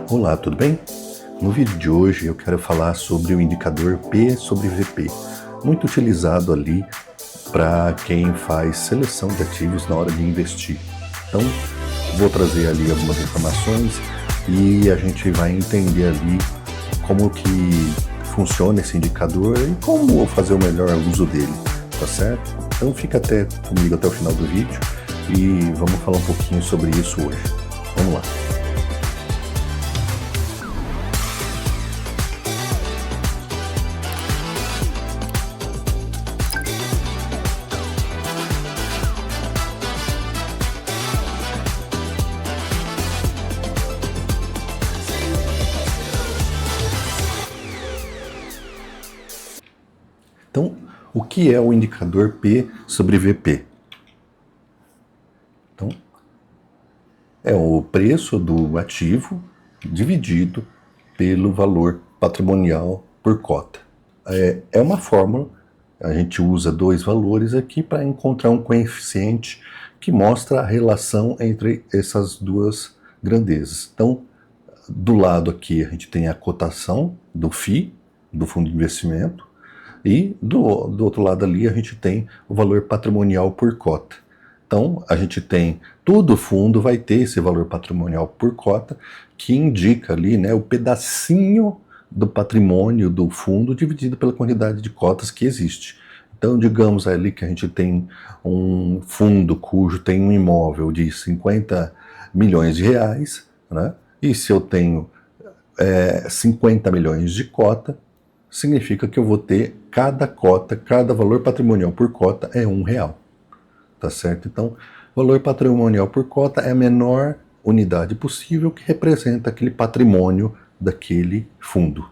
Olá, tudo bem? No vídeo de hoje eu quero falar sobre o indicador P sobre VP, muito utilizado ali para quem faz seleção de ativos na hora de investir. Então, vou trazer ali algumas informações e a gente vai entender ali como que funciona esse indicador e como fazer o melhor uso dele, tá certo? Então fica comigo até o final do vídeo e vamos falar um pouquinho sobre isso hoje. Vamos lá. Então, o que é o indicador P sobre VP? Então, é o preço do ativo dividido pelo valor patrimonial por cota. É uma fórmula, a gente usa dois valores aqui para encontrar um coeficiente que mostra a relação entre essas duas grandezas. Então, do lado aqui a gente tem a cotação do FII, do fundo de investimento, e do outro lado ali a gente tem o valor patrimonial por cota. Então a gente tem, todo fundo vai ter esse valor patrimonial por cota que indica ali, né, o pedacinho do patrimônio do fundo dividido pela quantidade de cotas que existe. Então digamos ali que a gente tem um fundo cujo tem um imóvel de 50 milhões de reais, né? E se eu tenho 50 milhões de cota, significa que eu vou ter cada cota, cada valor patrimonial por cota é R$1, tá certo? Então, valor patrimonial por cota é a menor unidade possível que representa aquele patrimônio daquele fundo.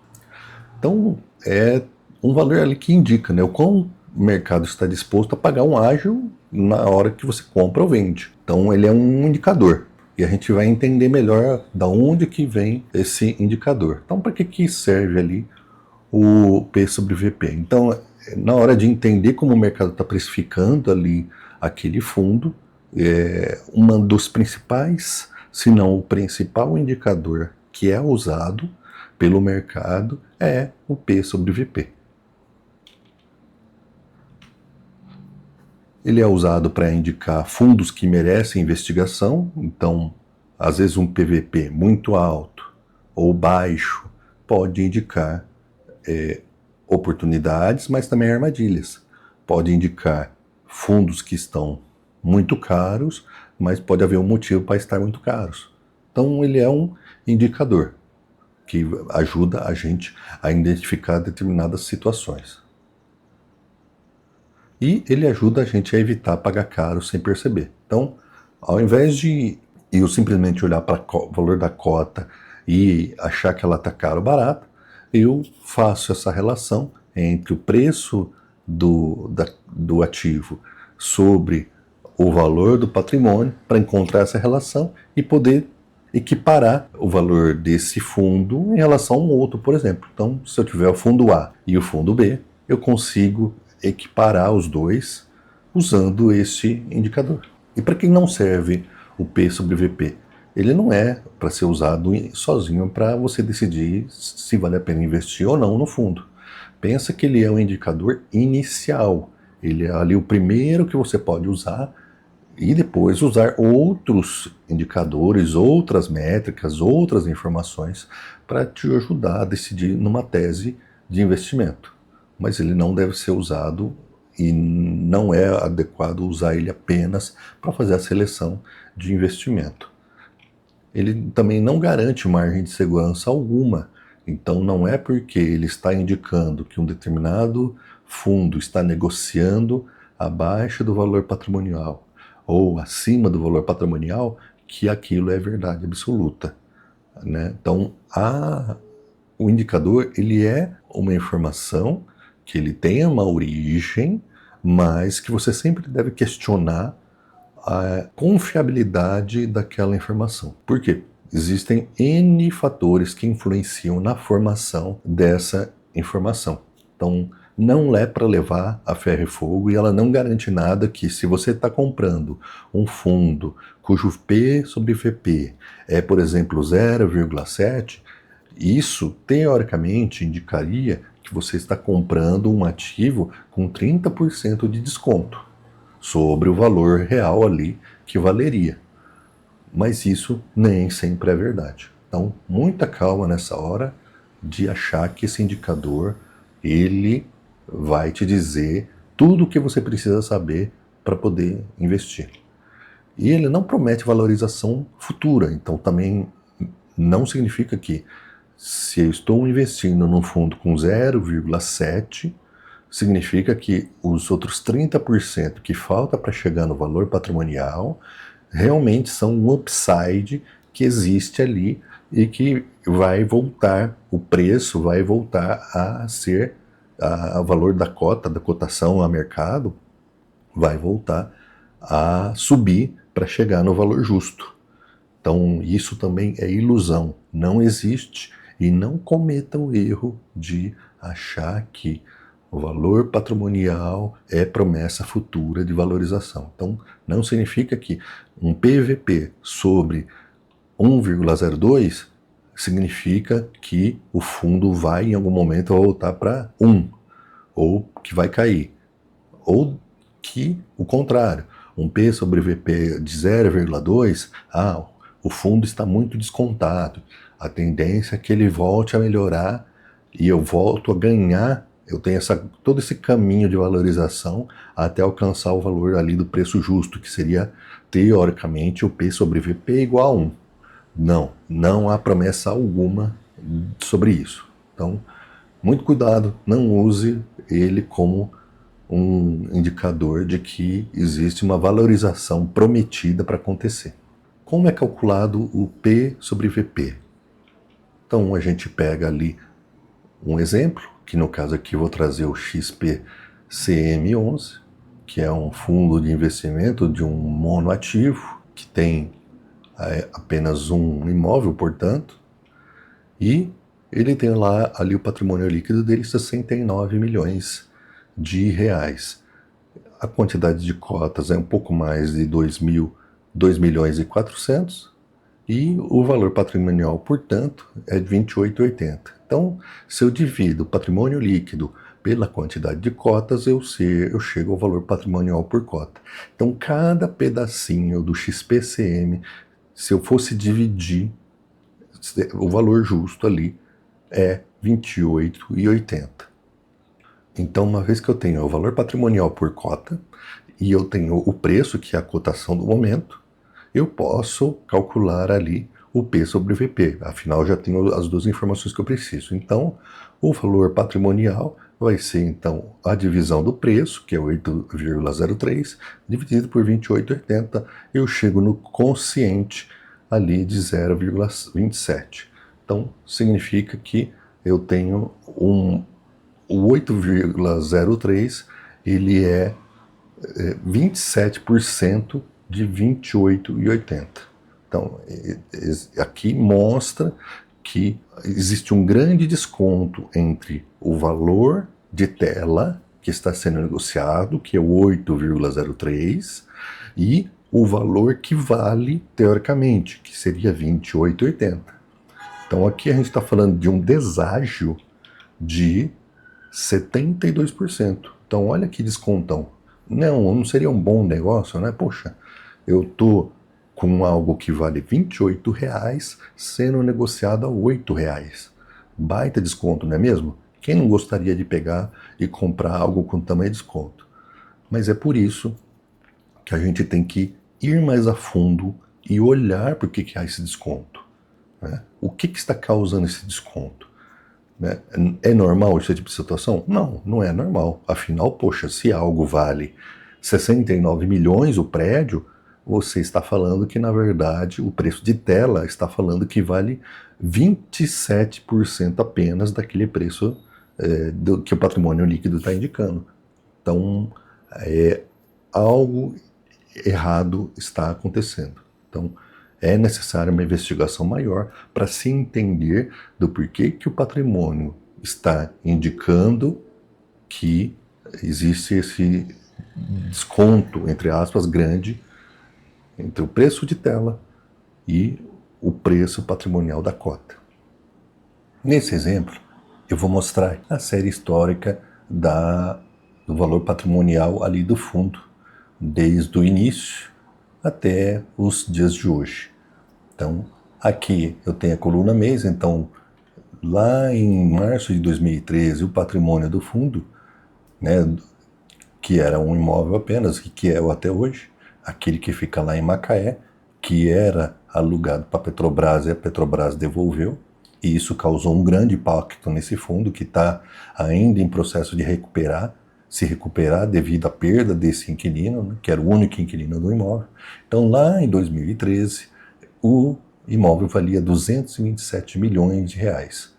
Então, é um valor ali que indica, né, o quão o mercado está disposto a pagar um ágio na hora que você compra ou vende. Então, ele é um indicador. E a gente vai entender melhor da onde que vem esse indicador. Então, para que serve ali o P sobre VP? Então, na hora de entender como o mercado está precificando ali aquele fundo, um dos principais, se não o principal indicador que é usado pelo mercado é o P sobre VP. Ele é usado para indicar fundos que merecem investigação, então, às vezes um PVP muito alto ou baixo pode indicar oportunidades, mas também armadilhas. Pode indicar fundos que estão muito caros, mas pode haver um motivo para estar muito caros. Então ele é um indicador que ajuda a gente a identificar determinadas situações. E ele ajuda a gente a evitar pagar caro sem perceber. Então, ao invés de eu simplesmente olhar para o valor da cota e achar que ela está cara ou barata, eu faço essa relação entre o preço do ativo sobre o valor do patrimônio para encontrar essa relação e poder equiparar o valor desse fundo em relação a um outro, por exemplo. Então, se eu tiver o fundo A e o fundo B, eu consigo equiparar os dois usando esse indicador. E para que não serve o P sobre VP? Ele não é para ser usado sozinho para você decidir se vale a pena investir ou não no fundo. Pensa que ele é um indicador inicial. Ele é ali o primeiro que você pode usar e depois usar outros indicadores, outras métricas, outras informações para te ajudar a decidir numa tese de investimento. Mas ele não deve ser usado e não é adequado usar ele apenas para fazer a seleção de investimento. Ele também não garante margem de segurança alguma. Então não é porque ele está indicando que um determinado fundo está negociando abaixo do valor patrimonial ou acima do valor patrimonial que aquilo é verdade absoluta, né? Então o indicador ele é uma informação que ele tem uma origem, mas que você sempre deve questionar a confiabilidade daquela informação. Por quê? Existem N fatores que influenciam na formação dessa informação. Então, não é para levar a ferro e fogo e ela não garante nada que se você está comprando um fundo cujo P sobre VP é, por exemplo, 0,7, isso teoricamente indicaria que você está comprando um ativo com 30% de desconto sobre o valor real ali que valeria. Mas isso nem sempre é verdade. Então, muita calma nessa hora de achar que esse indicador ele vai te dizer tudo o que você precisa saber para poder investir. E ele não promete valorização futura, então também não significa que se eu estou investindo num fundo com 0,7, significa que os outros 30% que falta para chegar no valor patrimonial realmente são um upside que existe ali e que vai voltar, o preço vai voltar a ser, o valor da cota, da cotação a mercado, vai voltar a subir para chegar no valor justo. Então, isso também é ilusão, não existe, e não cometa o erro de achar que o valor patrimonial é promessa futura de valorização. Então, não significa que um PVP sobre 1,02 significa que o fundo vai em algum momento voltar para 1, ou que vai cair, ou que o contrário, um P sobre VP de 0,2, o fundo está muito descontado, a tendência é que ele volte a melhorar e eu volto a ganhar, eu tenho todo esse caminho de valorização até alcançar o valor ali do preço justo, que seria, teoricamente, o P sobre VP igual a 1. Não há promessa alguma sobre isso. Então, muito cuidado, não use ele como um indicador de que existe uma valorização prometida para acontecer. Como é calculado o P sobre VP? Então a gente pega ali um exemplo, que no caso aqui eu vou trazer o XPCM11, que é um fundo de investimento de um monoativo, que tem apenas um imóvel, portanto, e ele tem lá ali o patrimônio líquido dele 69 milhões de reais. A quantidade de cotas é um pouco mais de 2 milhões e 400 e o valor patrimonial, portanto, é de 28,80. Então, se eu divido o patrimônio líquido pela quantidade de cotas, eu chego ao valor patrimonial por cota. Então, cada pedacinho do XPCM, se eu fosse dividir, o valor justo ali é 28,80. Então, uma vez que eu tenho o valor patrimonial por cota e eu tenho o preço, que é a cotação do momento, eu posso calcular ali o P sobre VP. Afinal, eu já tenho as duas informações que eu preciso. Então, o valor patrimonial vai ser, então, a divisão do preço, que é 8,03, dividido por 28,80. Eu chego no quociente ali de 0,27. Então, significa que eu tenho o 8,03, ele é 27% de 28,80. Então, aqui mostra que existe um grande desconto entre o valor de tela que está sendo negociado, que é o 8,03, e o valor que vale teoricamente, que seria 28,80. Então aqui a gente está falando de um deságio de 72%. Então olha que descontão. Não seria um bom negócio, né? Poxa, eu tô com algo que vale R$28 sendo negociado a R$8. Baita desconto, não é mesmo? Quem não gostaria de pegar e comprar algo com tamanho desconto? Mas é por isso que a gente tem que ir mais a fundo e olhar por que há esse desconto, né? O que está causando esse desconto? Né? É normal esse tipo de situação? Não é normal. Afinal, poxa, se algo vale 69 milhões o prédio, você está falando que, na verdade, o preço de tela está falando que vale 27% apenas daquele preço que o patrimônio líquido está indicando. Então, algo errado está acontecendo. Então, é necessária uma investigação maior para se entender do porquê que o patrimônio está indicando que existe esse desconto, entre aspas, grande entre o preço de tela e o preço patrimonial da cota. Nesse exemplo, eu vou mostrar a série histórica do valor patrimonial ali do fundo, desde o início até os dias de hoje. Então, aqui eu tenho a coluna mês, então lá em março de 2013, o patrimônio do fundo, né, que era um imóvel apenas, que é até hoje, aquele que fica lá em Macaé, que era alugado para a Petrobras e a Petrobras devolveu, e isso causou um grande impacto nesse fundo que está ainda em processo de se recuperar devido à perda desse inquilino, né, que era o único inquilino do imóvel. Então lá em 2013, o imóvel valia 227 milhões de reais.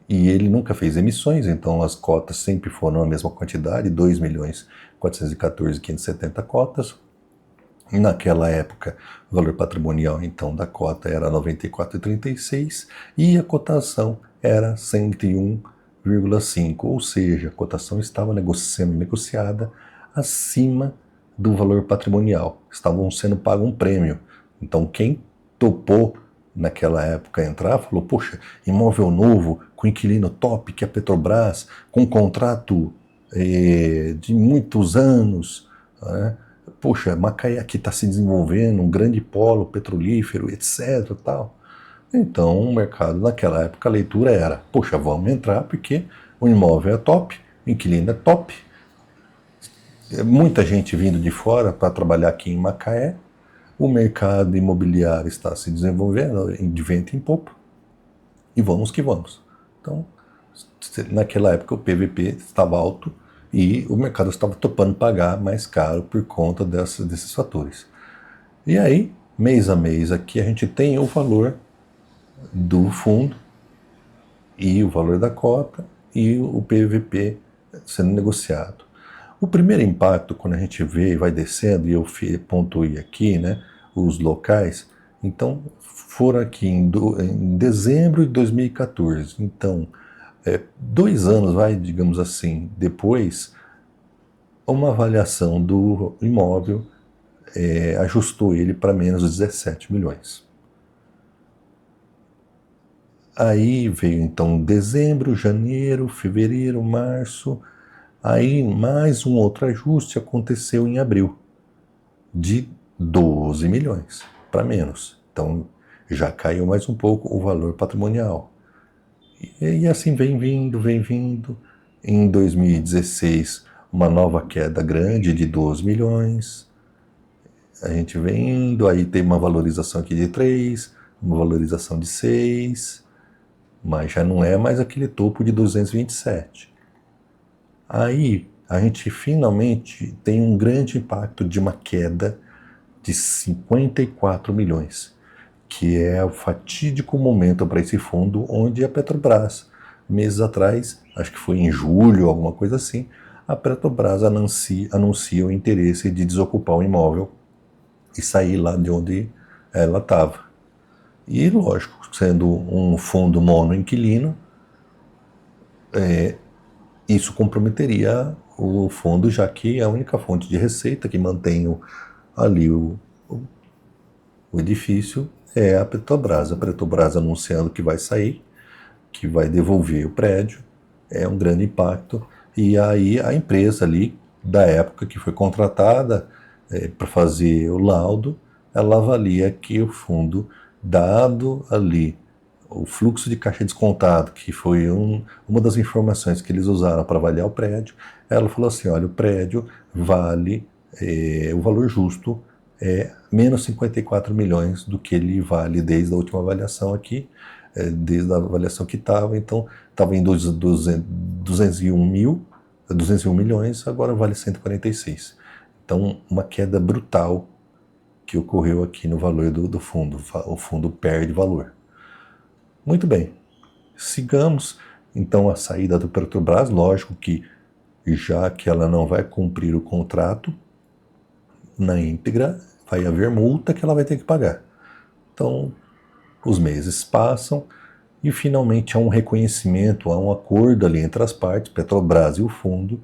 E ele nunca fez emissões, então as cotas sempre foram a mesma quantidade, 2.414.570 cotas. Naquela época, o valor patrimonial então da cota era 94,36 e a cotação era 101,5, ou seja, a cotação estava sendo negociada acima do valor patrimonial. Estavam sendo pago um prêmio. Então quem topou naquela época entrar, falou, poxa, imóvel novo, com inquilino top, que é a Petrobras, com contrato de muitos anos, né? Poxa, Macaé aqui está se desenvolvendo, um grande polo petrolífero, etc. Tal. Então, o mercado naquela época, a leitura era, poxa, vamos entrar porque o imóvel é top, o inquilino é top, muita gente vindo de fora para trabalhar aqui em Macaé, o mercado imobiliário está se desenvolvendo de vento em popa, e vamos que vamos. Então, naquela época o PVP estava alto e o mercado estava topando pagar mais caro por conta desses fatores. E aí, mês a mês aqui a gente tem o valor do fundo e o valor da cota e o PVP sendo negociado. O primeiro impacto, quando a gente vê e vai descendo, e eu pontuei aqui, né, os locais, então foram aqui em dezembro de 2014. Então, 2 anos, digamos assim, depois, uma avaliação do imóvel ajustou ele para menos de 17 milhões. Aí veio então dezembro, janeiro, fevereiro, março. Aí mais um outro ajuste aconteceu em abril, de 12 milhões para menos. Então já caiu mais um pouco o valor patrimonial. E assim vem vindo. Em 2016, uma nova queda grande de 12 milhões. A gente vem indo, aí tem uma valorização aqui de 3, uma valorização de 6, mas já não é mais aquele topo de 227. Aí a gente finalmente tem um grande impacto de uma queda de 54 milhões, que é o fatídico momento para esse fundo onde a Petrobras, meses atrás, acho que foi em julho, alguma coisa assim, a Petrobras anuncia o interesse de desocupar o imóvel e sair lá de onde ela estava. E, lógico, sendo um fundo monoinquilino, isso comprometeria o fundo, já que é a única fonte de receita que mantém ali o edifício é a Petrobras. A Petrobras anunciando que vai sair, que vai devolver o prédio, é um grande impacto. E aí a empresa ali, da época que foi contratada para fazer o laudo, ela avalia que o fundo, dado ali o fluxo de caixa descontado, que foi uma das informações que eles usaram para avaliar o prédio, ela falou assim, olha, o prédio vale, o valor justo é menos 54 milhões do que ele vale desde a última avaliação aqui, desde a avaliação que estava, então estava em 201 milhões, agora vale 146. Então, uma queda brutal que ocorreu aqui no valor do fundo. O fundo perde valor. Muito bem, sigamos então a saída do Petrobras, lógico que já que ela não vai cumprir o contrato na íntegra, vai haver multa que ela vai ter que pagar. Então, os meses passam e finalmente há um reconhecimento, há um acordo ali entre as partes, Petrobras e o fundo,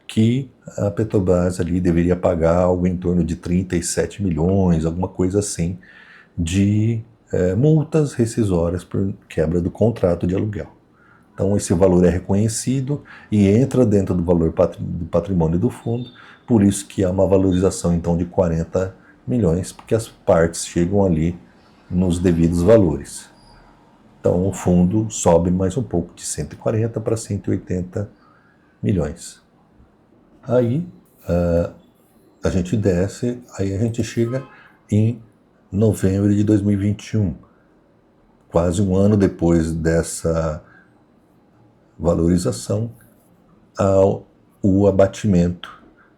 que a Petrobras ali deveria pagar algo em torno de 37 milhões, alguma coisa assim, de multas rescisórias por quebra do contrato de aluguel. Então esse valor é reconhecido e entra dentro do valor do patrimônio do fundo, por isso que há uma valorização então de 40 milhões, porque as partes chegam ali nos devidos valores. Então o fundo sobe mais um pouco, de 140 para 180 milhões. Aí a gente desce, aí a gente chega em novembro de 2021, quase um ano depois dessa valorização, ao o abatimento,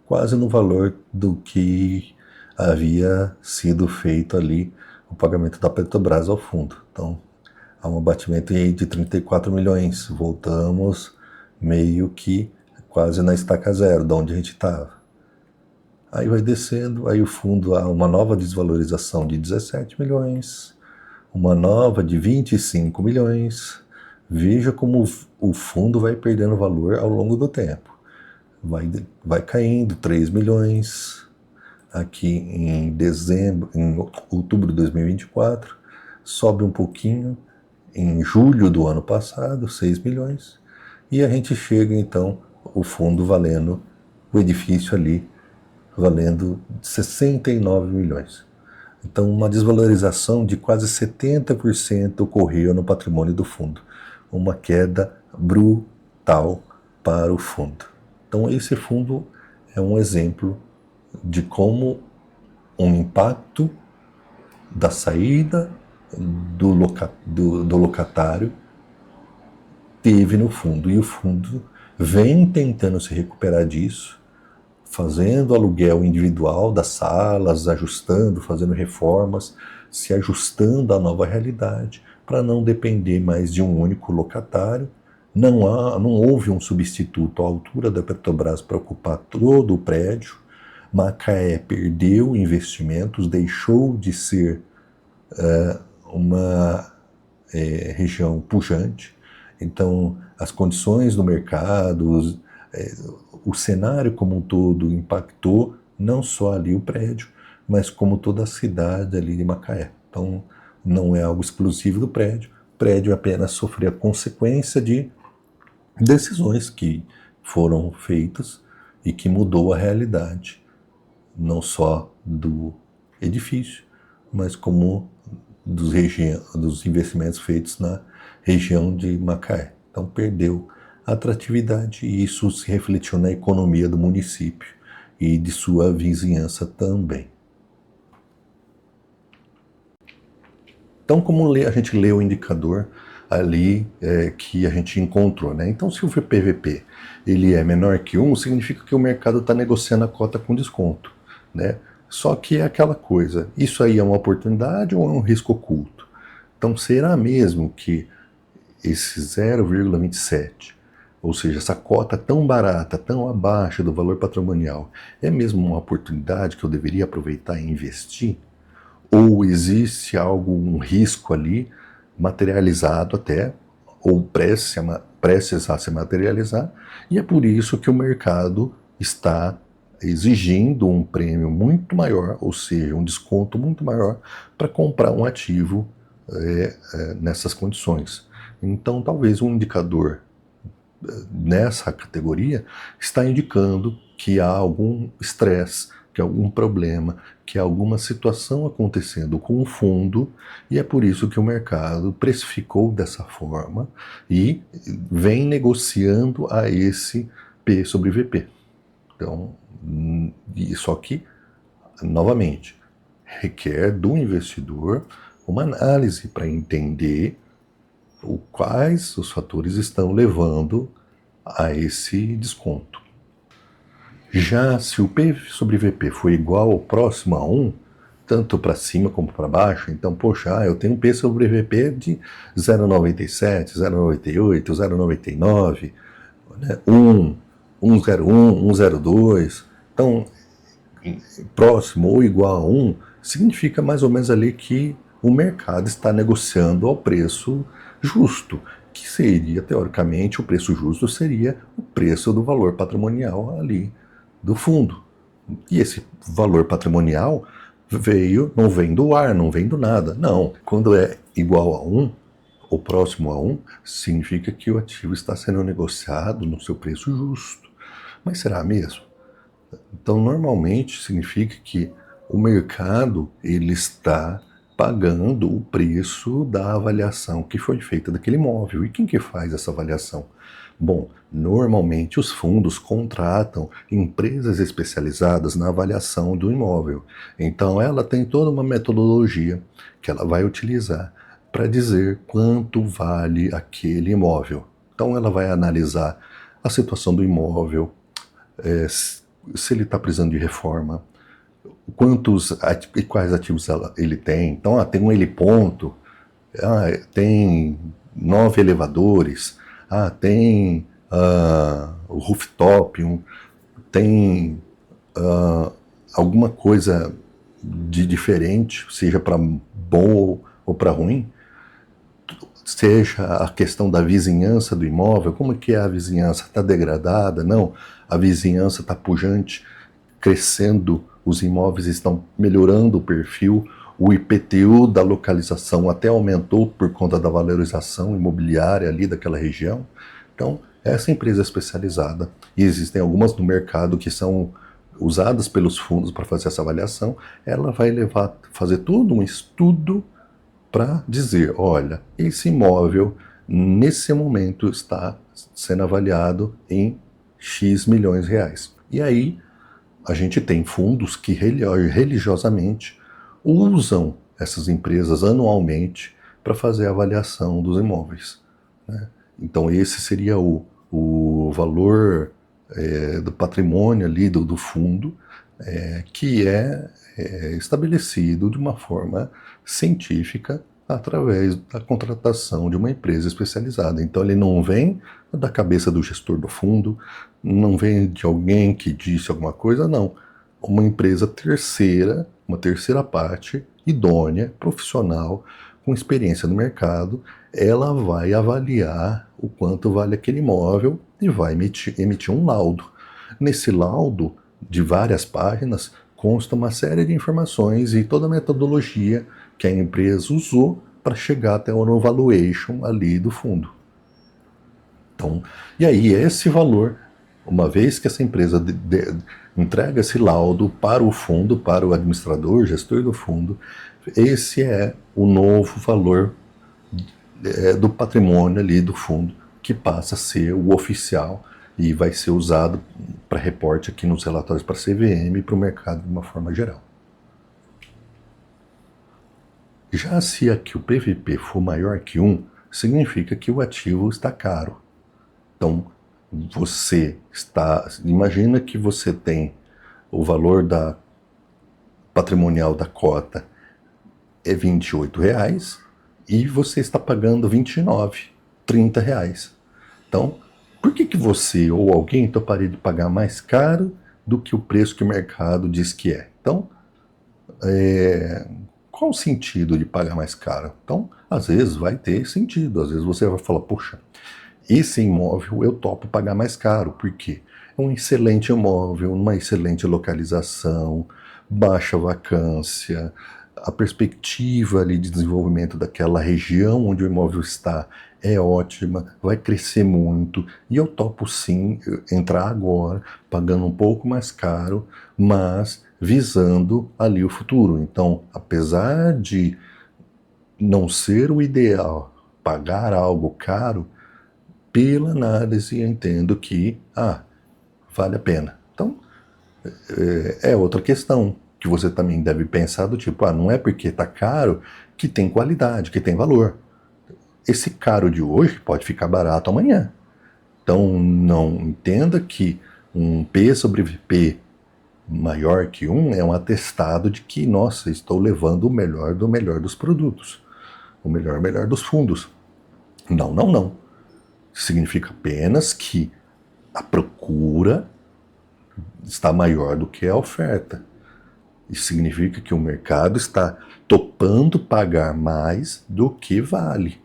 quase no valor do que havia sido feito ali, o pagamento da Petrobras ao fundo. Então, há um abatimento de 34 milhões. Voltamos meio que quase na estaca zero, de onde a gente estava. Aí vai descendo, aí o fundo há uma nova desvalorização de 17 milhões, uma nova de 25 milhões. Veja como o fundo vai perdendo valor ao longo do tempo. Vai caindo 3 milhões, aqui em outubro de 2024, sobe um pouquinho, em julho do ano passado, 6 milhões, e a gente chega então, o fundo valendo, o edifício ali, valendo 69 milhões. Então, uma desvalorização de quase 70% ocorreu no patrimônio do fundo. Uma queda brutal para o fundo. Então, esse fundo é um exemplo de como um impacto da saída do locatário teve no fundo. E o fundo vem tentando se recuperar disso, fazendo aluguel individual das salas, ajustando, fazendo reformas, se ajustando à nova realidade, para não depender mais de um único locatário. Não houve um substituto à altura da Petrobras para ocupar todo o prédio. Macaé perdeu investimentos, deixou de ser uma região pujante. Então, as condições do mercado, o cenário como um todo impactou não só ali o prédio, mas como toda a cidade ali de Macaé. Então, não é algo exclusivo do prédio. O prédio apenas sofreu a consequência de decisões que foram feitas e que mudou a realidade, não só do edifício, mas como dos investimentos feitos na região de Macaé. Então perdeu a atratividade e isso se refletiu na economia do município e de sua vizinhança também. Então, como a gente lê o indicador ali que a gente encontrou, né? Então, se o PVP ele é menor que 1, significa que o mercado está negociando a cota com desconto, né? Só que é aquela coisa, isso aí é uma oportunidade ou é um risco oculto? Então, será mesmo que esse 0,27, ou seja, essa cota tão barata, tão abaixo do valor patrimonial, é mesmo uma oportunidade que eu deveria aproveitar e investir? Ou existe um risco ali, materializado até, ou prestes a se materializar, e é por isso que o mercado está exigindo um prêmio muito maior, ou seja, um desconto muito maior, para comprar um ativo nessas condições. Então, talvez um indicador nessa categoria está indicando que há algum estresse, que há algum problema, que há alguma situação acontecendo com o fundo, e é por isso que o mercado precificou dessa forma e vem negociando a esse P sobre VP. Então, só que, novamente, requer do investidor uma análise para entender quais os fatores estão levando a esse desconto. Já se o P sobre VP for igual ou próximo a 1, tanto para cima como para baixo, então, poxa, eu tenho um P sobre VP de 0,97, 0,98, 0,99, né, 1, 1,01, 1,02. Então, próximo ou igual a 1 significa mais ou menos ali que o mercado está negociando ao preço justo, que seria, teoricamente, o preço justo seria o preço do valor patrimonial ali do fundo. E esse valor patrimonial não vem do ar, não vem do nada. Não, quando é igual a 1, ou próximo a 1, significa que o ativo está sendo negociado no seu preço justo. Mas será mesmo? Então, normalmente significa que o mercado ele está pagando o preço da avaliação que foi feita daquele imóvel. E quem que faz essa avaliação? Bom, normalmente os fundos contratam empresas especializadas na avaliação do imóvel. Então, ela tem toda uma metodologia que ela vai utilizar para dizer quanto vale aquele imóvel. Então, ela vai analisar a situação do imóvel, se ele está precisando de reforma, quantos e quais ativos ele tem. Então, tem um heliponto, tem 9 elevadores, tem o rooftop, tem alguma coisa de diferente, seja para bom ou para ruim, seja a questão da vizinhança do imóvel, como que é a vizinhança? Está degradada? Não, a vizinhança está pujante, crescendo, os imóveis estão melhorando o perfil, o IPTU da localização até aumentou por conta da valorização imobiliária ali daquela região. Então, essa empresa especializada, e existem algumas no mercado que são usadas pelos fundos para fazer essa avaliação, ela vai fazer todo um estudo para dizer, olha, esse imóvel nesse momento está sendo avaliado em X milhões de reais. E aí a gente tem fundos que religiosamente usam essas empresas anualmente para fazer a avaliação dos imóveis, né? Então esse seria o valor do patrimônio ali do fundo, que é estabelecido de uma forma científica através da contratação de uma empresa especializada. Então ele não vem da cabeça do gestor do fundo, não vem de alguém que disse alguma coisa, não. Uma empresa terceira, uma terceira parte, idônea, profissional, com experiência no mercado, ela vai avaliar o quanto vale aquele imóvel e vai emitir um laudo. Nesse laudo, de várias páginas, consta uma série de informações e toda a metodologia que a empresa usou para chegar até o valuation ali do fundo. Então, e aí esse valor, uma vez que essa empresa entrega esse laudo para o fundo, para o administrador, gestor do fundo, esse é o novo valor do patrimônio ali do fundo, que passa a ser o oficial e vai ser usado para reporte aqui nos relatórios para a CVM e para o mercado de uma forma geral. Já se aqui o PVP for maior que 1, significa que o ativo está caro. Então, imagina que você tem o valor patrimonial da cota é R$28 e você está pagando R$29, R$30. Então, por que você ou alguém toparia de pagar mais caro do que o preço que o mercado diz que é? Então, qual o sentido de pagar mais caro? Então, às vezes vai ter sentido, às vezes você vai falar, poxa, esse imóvel eu topo pagar mais caro, porque é um excelente imóvel, uma excelente localização, baixa vacância, a perspectiva ali de desenvolvimento daquela região onde o imóvel está é ótima, vai crescer muito, e eu topo sim entrar agora, pagando um pouco mais caro, mas visando ali o futuro. Então, apesar de não ser o ideal pagar algo caro, pela análise eu entendo que vale a pena. Então, é outra questão que você também deve pensar do tipo, não é porque está caro que tem qualidade, que tem valor. Esse caro de hoje pode ficar barato amanhã. Então, não entenda que um P sobre VP maior que 1 é um atestado de que, nossa, estou levando o melhor do melhor dos produtos, o melhor dos fundos. Não, não, não. Significa apenas que a procura está maior do que a oferta. Isso significa que o mercado está topando pagar mais do que vale.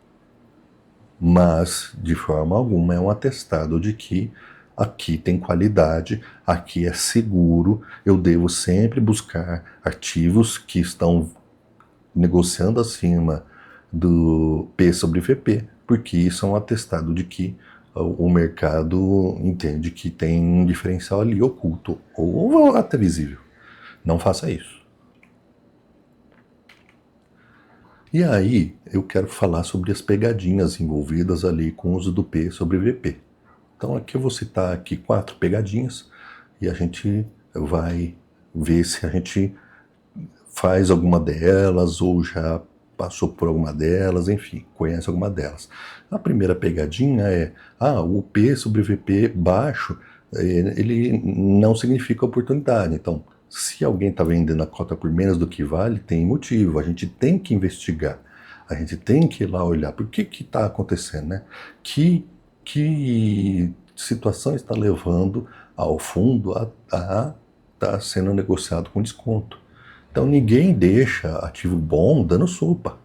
Mas, de forma alguma, é um atestado de que aqui tem qualidade, aqui é seguro, eu devo sempre buscar ativos que estão negociando acima do P sobre VP, porque isso é um atestado de que o mercado entende que tem um diferencial ali oculto, ou até visível. Não faça isso. E aí, eu quero falar sobre as pegadinhas envolvidas ali com o uso do P sobre VP. Então aqui eu vou citar aqui 4 pegadinhas e a gente vai ver se a gente faz alguma delas ou já passou por alguma delas, enfim, conhece alguma delas. A primeira pegadinha é, o P sobre VP baixo, ele não significa oportunidade. Então, se alguém está vendendo a cota por menos do que vale, tem motivo, a gente tem que investigar, a gente tem que ir lá olhar, por que está acontecendo, né? Que situação está levando ao fundo a estar sendo negociado com desconto. Então ninguém deixa ativo bom dando sopa,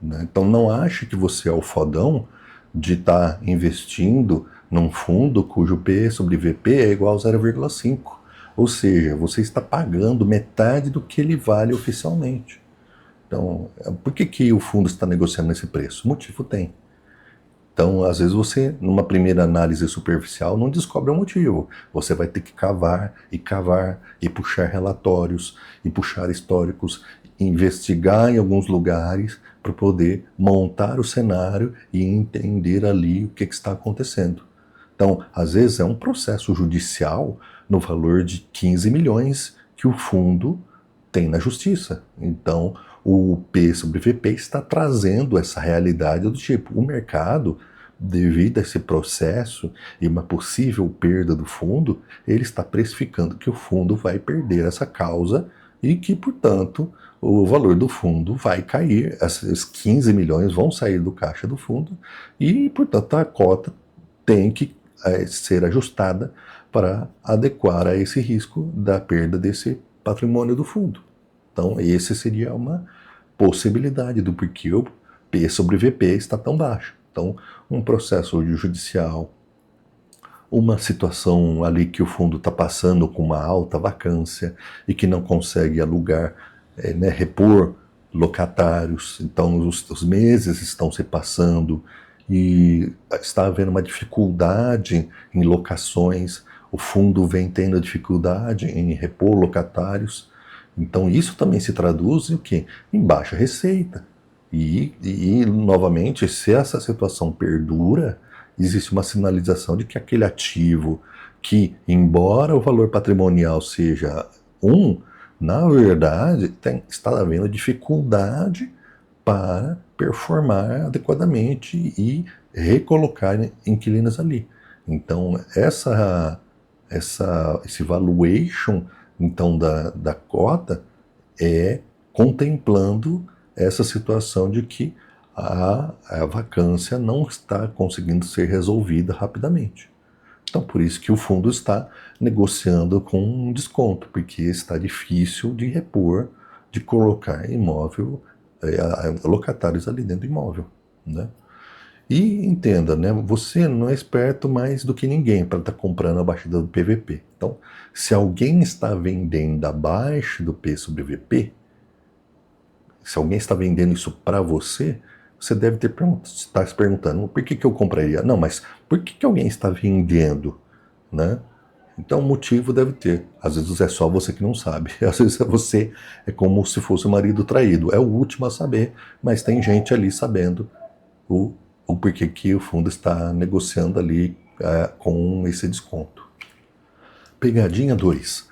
né? Então não ache que você é o fodão de estar investindo num fundo cujo P sobre VP é igual a 0,5. Ou seja, você está pagando metade do que ele vale oficialmente. Então, por que o fundo está negociando nesse preço? Motivo tem. Então, às vezes você, numa primeira análise superficial, não descobre o motivo. Você vai ter que cavar, e puxar relatórios, e puxar históricos, investigar em alguns lugares para poder montar o cenário e entender ali o que está acontecendo. Então, às vezes é um processo judicial no valor de 15 milhões que o fundo tem na justiça. Então, o P sobre VP está trazendo essa realidade do tipo, o mercado, devido a esse processo e uma possível perda do fundo, ele está precificando que o fundo vai perder essa causa e que, portanto, o valor do fundo vai cair, esses 15 milhões vão sair do caixa do fundo e, portanto, a cota tem que ser ajustada para adequar a esse risco da perda desse patrimônio do fundo. Então, esse seria uma possibilidade do porquê o P sobre VP está tão baixo. Então, um processo judicial, uma situação ali que o fundo está passando com uma alta vacância e que não consegue alugar, repor locatários, então os meses estão se passando e está havendo uma dificuldade em locações, o fundo vem tendo dificuldade em repor locatários, então isso também se traduz em quê? Em baixa receita. E novamente, se essa situação perdura, existe uma sinalização de que aquele ativo que, embora o valor patrimonial seja na verdade, está havendo dificuldade para performar adequadamente e recolocar inquilinos ali. Então, esse valuation então, da cota é contemplando essa situação de que a vacância não está conseguindo ser resolvida rapidamente. Então, por isso que o fundo está negociando com um desconto, porque está difícil de repor, de colocar imóvel, locatários ali dentro do imóvel, né? E entenda, né? Você não é esperto mais do que ninguém para estar comprando abaixo do PVP. Então, se alguém está vendendo abaixo do P sobre VP, se alguém está vendendo isso para você, você deve estar se perguntando, por que eu compraria? Não, mas por que alguém está vendendo, né? Então o motivo deve ter. Às vezes é só você que não sabe. Às vezes você é como se fosse o marido traído. É o último a saber, mas tem gente ali sabendo o porquê que o fundo está negociando ali com esse desconto. Pegadinha 2.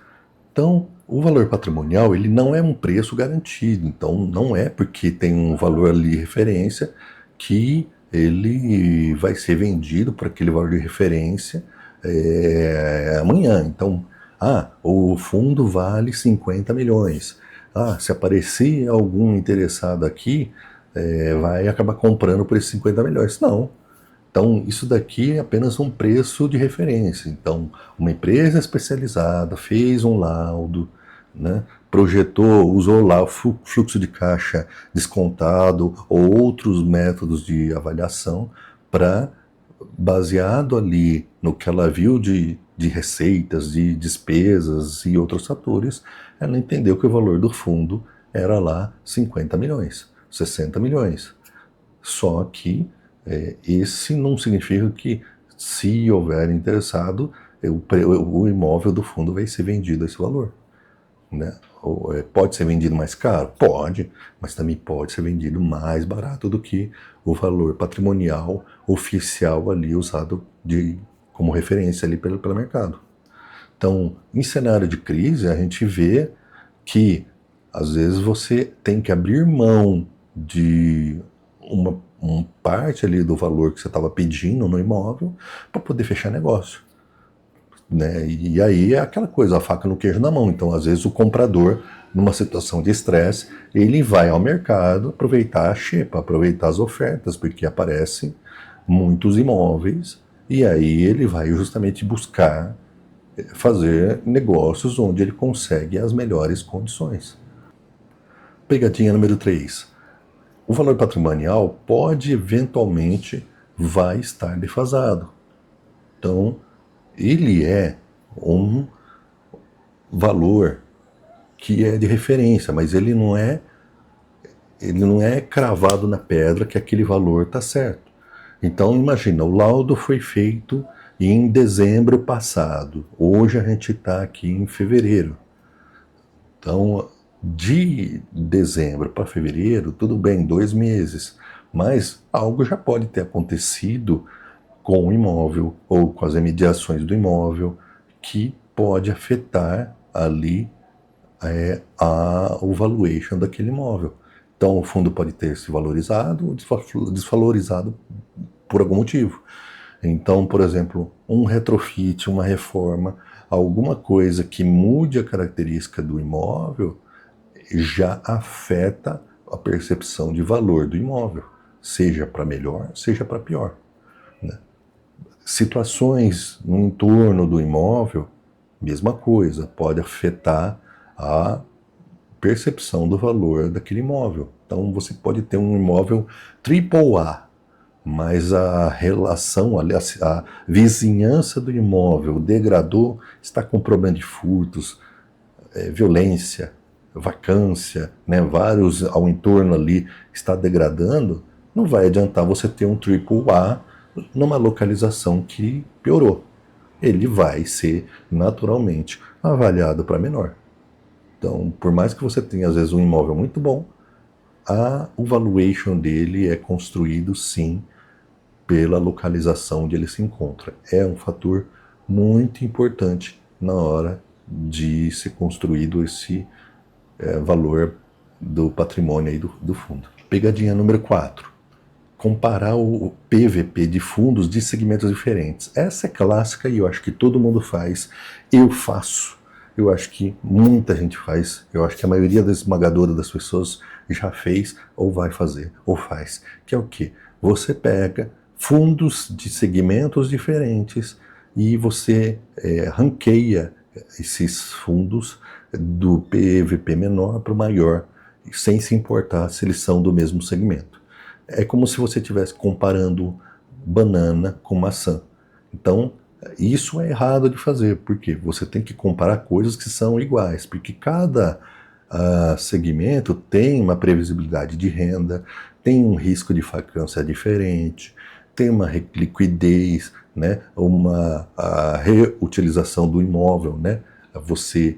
Então, o valor patrimonial, ele não é um preço garantido. Então, não é porque tem um valor ali de referência que ele vai ser vendido por aquele valor de referência amanhã. Então, o fundo vale 50 milhões. Se aparecer algum interessado aqui, vai acabar comprando por esses 50 milhões. Não. Então, isso daqui é apenas um preço de referência. Então, uma empresa especializada fez um laudo, né, projetou, usou lá o fluxo de caixa descontado ou outros métodos de avaliação para, baseado ali no que ela viu de receitas, de despesas e outros fatores, ela entendeu que o valor do fundo era lá 50 milhões, 60 milhões. Só que esse não significa que, se houver interessado, o imóvel do fundo vai ser vendido a esse valor, né? Pode ser vendido mais caro? Pode, mas também pode ser vendido mais barato do que o valor patrimonial oficial ali usado como referência ali pelo mercado. Então, em cenário de crise, a gente vê que às vezes você tem que abrir mão de uma parte ali do valor que você estava pedindo no imóvel para poder fechar negócio, né? E aí é aquela coisa, a faca no queijo na mão. Então, às vezes, o comprador, numa situação de estresse, ele vai ao mercado aproveitar a xepa, aproveitar as ofertas, porque aparecem muitos imóveis, e aí ele vai justamente buscar fazer negócios onde ele consegue as melhores condições. Pegadinha número 3. O valor patrimonial pode eventualmente vai estar defasado. Então, ele é um valor que é de referência, mas ele não é cravado na pedra que aquele valor está certo. Então, imagina, o laudo foi feito em dezembro passado. Hoje a gente está aqui em fevereiro. Então, de dezembro para fevereiro, tudo bem, 2 meses, mas algo já pode ter acontecido com o imóvel ou com as remediações do imóvel que pode afetar ali o valuation daquele imóvel. Então, o fundo pode ter se valorizado ou desvalorizado por algum motivo. Então, por exemplo, um retrofit, uma reforma, alguma coisa que mude a característica do imóvel já afeta a percepção de valor do imóvel, seja para melhor, seja para pior, né? Situações no entorno do imóvel, mesma coisa, pode afetar a percepção do valor daquele imóvel. Então você pode ter um imóvel AAA, mas a relação, a vizinhança do imóvel degradou, está com problema de furtos, violência, vacância, né, vários ao entorno ali está degradando, não vai adiantar você ter um AAA numa localização que piorou. Ele vai ser naturalmente avaliado para menor. Então, por mais que você tenha às vezes um imóvel muito bom, o valuation dele é construído sim pela localização onde ele se encontra. É um fator muito importante na hora de ser construído esse valor do patrimônio aí do fundo. Pegadinha número 4. Comparar o PVP de fundos de segmentos diferentes. Essa é clássica e eu acho que todo mundo faz. Eu faço. Eu acho que muita gente faz. Eu acho que a maioria da esmagadora das pessoas já fez, ou vai fazer, ou faz. Que é o quê? Você pega fundos de segmentos diferentes e você ranqueia esses fundos do PVP menor para o maior, sem se importar se eles são do mesmo segmento. É como se você estivesse comparando banana com maçã. Então, isso é errado de fazer, porque você tem que comparar coisas que são iguais, porque cada segmento tem uma previsibilidade de renda, tem um risco de vacância diferente, tem uma liquidez, né, a reutilização do imóvel, né, você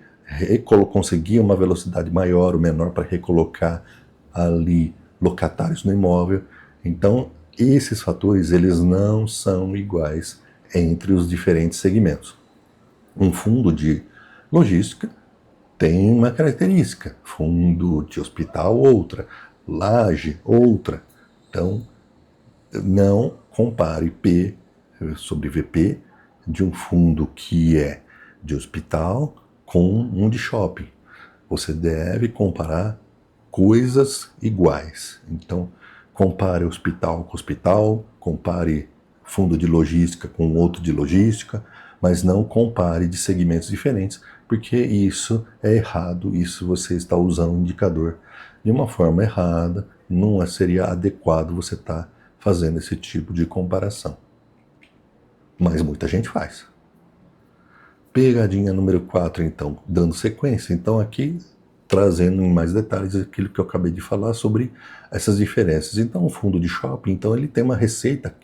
conseguir uma velocidade maior ou menor para recolocar ali locatários no imóvel. Então, esses fatores eles não são iguais entre os diferentes segmentos. Um fundo de logística tem uma característica, fundo de hospital outra, laje outra. Então, não compare P sobre VP de um fundo que é de hospital com um de shopping. Você deve comparar coisas iguais. Então, compare hospital com hospital, compare fundo de logística com outro de logística, mas não compare de segmentos diferentes, porque isso é errado, isso você está usando o indicador de uma forma errada, não seria adequado você estar fazendo esse tipo de comparação. Mas muita gente faz. Pegadinha número 4, então, dando sequência. Então aqui, trazendo em mais detalhes aquilo que eu acabei de falar sobre essas diferenças. Então, o fundo de shopping, então, ele tem uma receita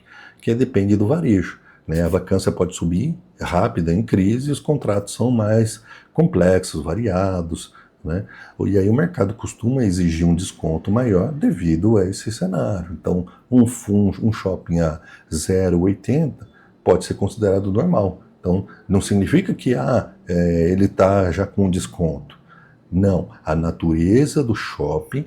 que depende do varejo. Né? A vacância pode subir rápida em crise, e os contratos são mais complexos, variados. Né? E aí o mercado costuma exigir um desconto maior devido a esse cenário. Então, um shopping a 0,80 pode ser considerado normal. Então, não significa que ele está já com desconto. Não, a natureza do shopping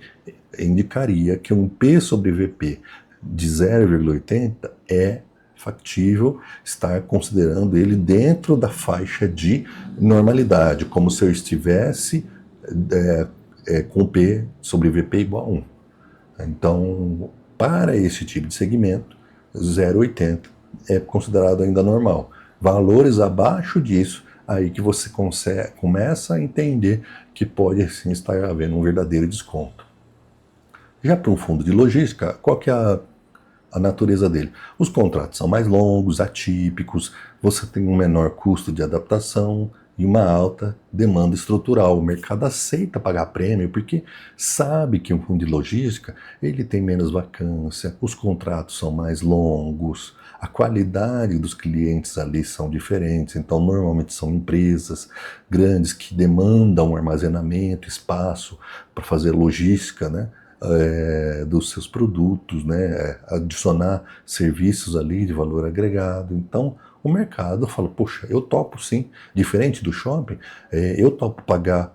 indicaria que um P sobre VP de 0,80 é factível estar considerando ele dentro da faixa de normalidade, como se eu estivesse com P sobre VP igual a 1. Então, para esse tipo de segmento, 0,80 é considerado ainda normal. Valores abaixo disso, aí que você começa a entender que pode sim estar havendo um verdadeiro desconto. Já para um fundo de logística, qual que é a natureza dele? Os contratos são mais longos, atípicos, você tem um menor custo de adaptação e uma alta demanda estrutural. O mercado aceita pagar prêmio porque sabe que um fundo de logística ele tem menos vacância, os contratos são mais longos, a qualidade dos clientes ali são diferentes, então normalmente são empresas grandes que demandam armazenamento, espaço para fazer logística, né? Dos seus produtos, né? Adicionar serviços ali de valor agregado. Então, o mercado fala, poxa, eu topo sim, diferente do shopping, eu topo pagar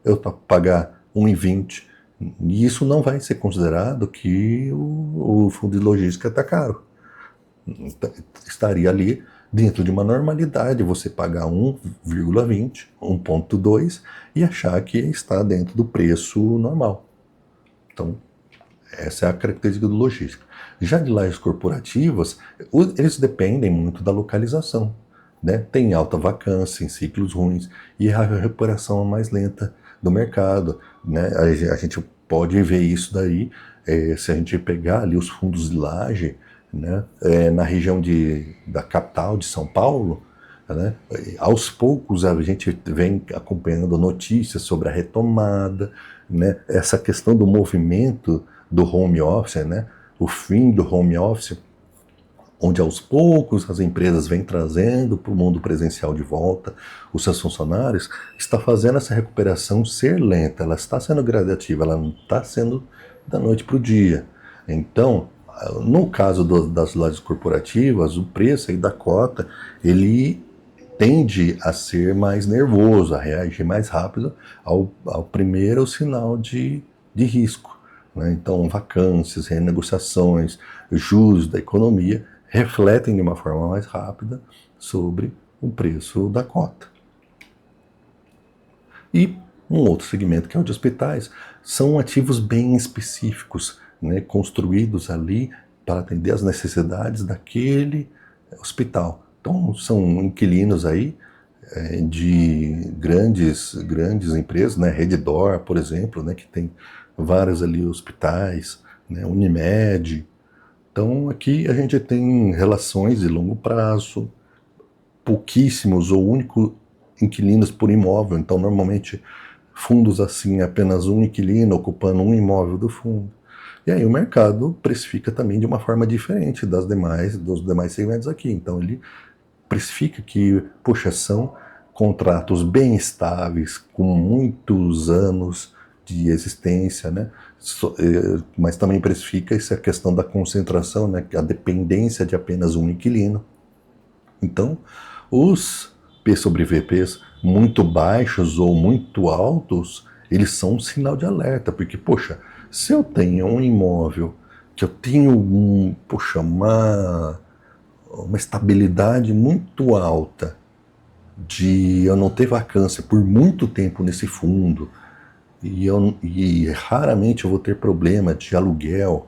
eu topo pagar 1,20, e isso não vai ser considerado que o fundo de logística está caro. Estaria ali dentro de uma normalidade você pagar 1,20, 1,2 e achar que está dentro do preço normal. Então, essa é a característica do logística. Já de lajes corporativas, eles dependem muito da localização. Né? Tem alta vacância em ciclos ruins e a recuperação é mais lenta do mercado. Né? A gente pode ver isso daí se a gente pegar ali os fundos de laje, né? Na região da capital de São Paulo. Né? Aos poucos a gente vem acompanhando notícias sobre a retomada, né? Essa questão do movimento do home office, né? O fim do home office, onde aos poucos as empresas vêm trazendo para o mundo presencial de volta os seus funcionários, está fazendo essa recuperação ser lenta, ela está sendo gradativa, ela não está sendo da noite para o dia. Então, no caso das lajes corporativas, o preço aí da cota, ele tende a ser mais nervoso, a reagir mais rápido ao primeiro sinal de risco. Né? Então, vacâncias, renegociações, juros da economia refletem de uma forma mais rápida sobre o preço da cota. E um outro segmento, que é o de hospitais, são ativos bem específicos, né, construídos ali para atender às necessidades daquele hospital. Então, são inquilinos aí de grandes empresas, né, Redditor, por exemplo, né, que tem vários ali hospitais, né, Unimed. Então, aqui a gente tem relações de longo prazo, pouquíssimos ou únicos inquilinos por imóvel. Então, normalmente, fundos assim, apenas um inquilino ocupando um imóvel do fundo. E aí o mercado precifica também de uma forma diferente dos demais segmentos aqui. Então, ele precifica que, poxa, são contratos bem estáveis, com muitos anos de existência, né? Mas também precifica essa questão da concentração, né? A dependência de apenas um inquilino. Então, os P sobre VPs muito baixos ou muito altos, eles são um sinal de alerta, porque, poxa, se eu tenho um imóvel que eu tenho uma estabilidade muito alta de eu não ter vacância por muito tempo nesse fundo, e raramente eu vou ter problema de aluguel,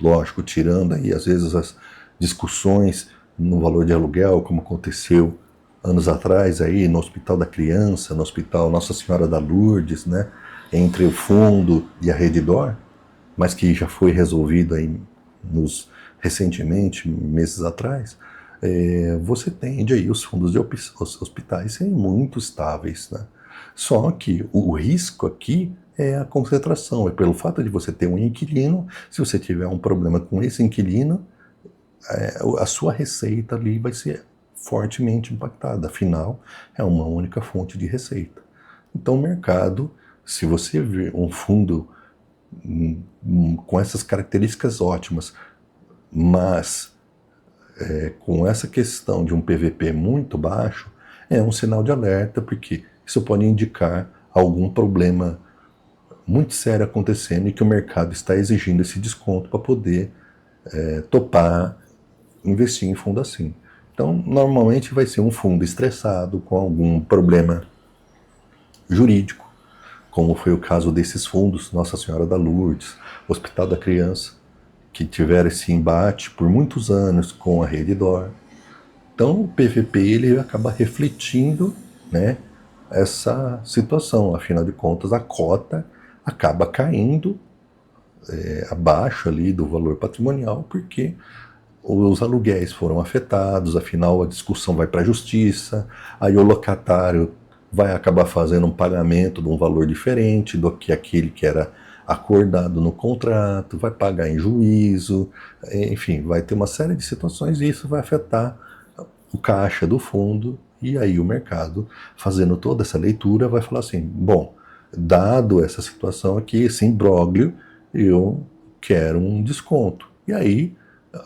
lógico, tirando aí às vezes as discussões no valor de aluguel, como aconteceu anos atrás aí no Hospital da Criança, no Hospital Nossa Senhora da Lourdes, né, entre o fundo e a Redditor, mas que já foi resolvido aí recentemente, meses atrás, você tende aí os fundos de hospitais serem muito estáveis, né? Só que o risco aqui é a concentração, é pelo fato de você ter um inquilino, se você tiver um problema com esse inquilino, a sua receita ali vai ser fortemente impactada, afinal, é uma única fonte de receita. Então, o mercado, se você vê um fundo com essas características ótimas, mas com essa questão de um PVP muito baixo, é um sinal de alerta, porque isso pode indicar algum problema muito sério acontecendo e que o mercado está exigindo esse desconto para poder topar investir em fundo assim. Então, normalmente vai ser um fundo estressado com algum problema jurídico, como foi o caso desses fundos Nossa Senhora da Lourdes, Hospital da Criança, que tiveram esse embate por muitos anos com a Redditor. Então, o PVP ele acaba refletindo, né, essa situação. Afinal de contas, a cota acaba caindo abaixo ali do valor patrimonial, porque os aluguéis foram afetados, afinal a discussão vai para a justiça, aí o locatário vai acabar fazendo um pagamento de um valor diferente do que aquele que era acordado no contrato, vai pagar em juízo, enfim, vai ter uma série de situações e isso vai afetar o caixa do fundo, e aí o mercado, fazendo toda essa leitura, vai falar assim, bom, dado essa situação aqui, esse imbróglio, eu quero um desconto. E aí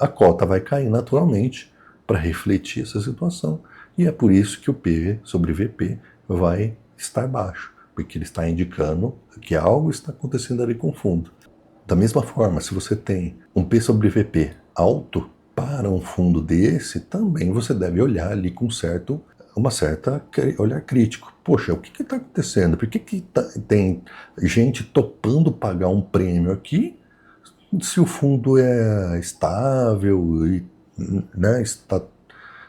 a cota vai cair naturalmente para refletir essa situação. E é por isso que o P sobre VP vai estar baixo, porque ele está indicando que algo está acontecendo ali com o fundo. Da mesma forma, se você tem um P sobre VP alto para um fundo desse, também você deve olhar ali com uma certa olhar crítico. Poxa, o que está acontecendo? Por que tem gente topando pagar um prêmio aqui se o fundo é estável e, né, está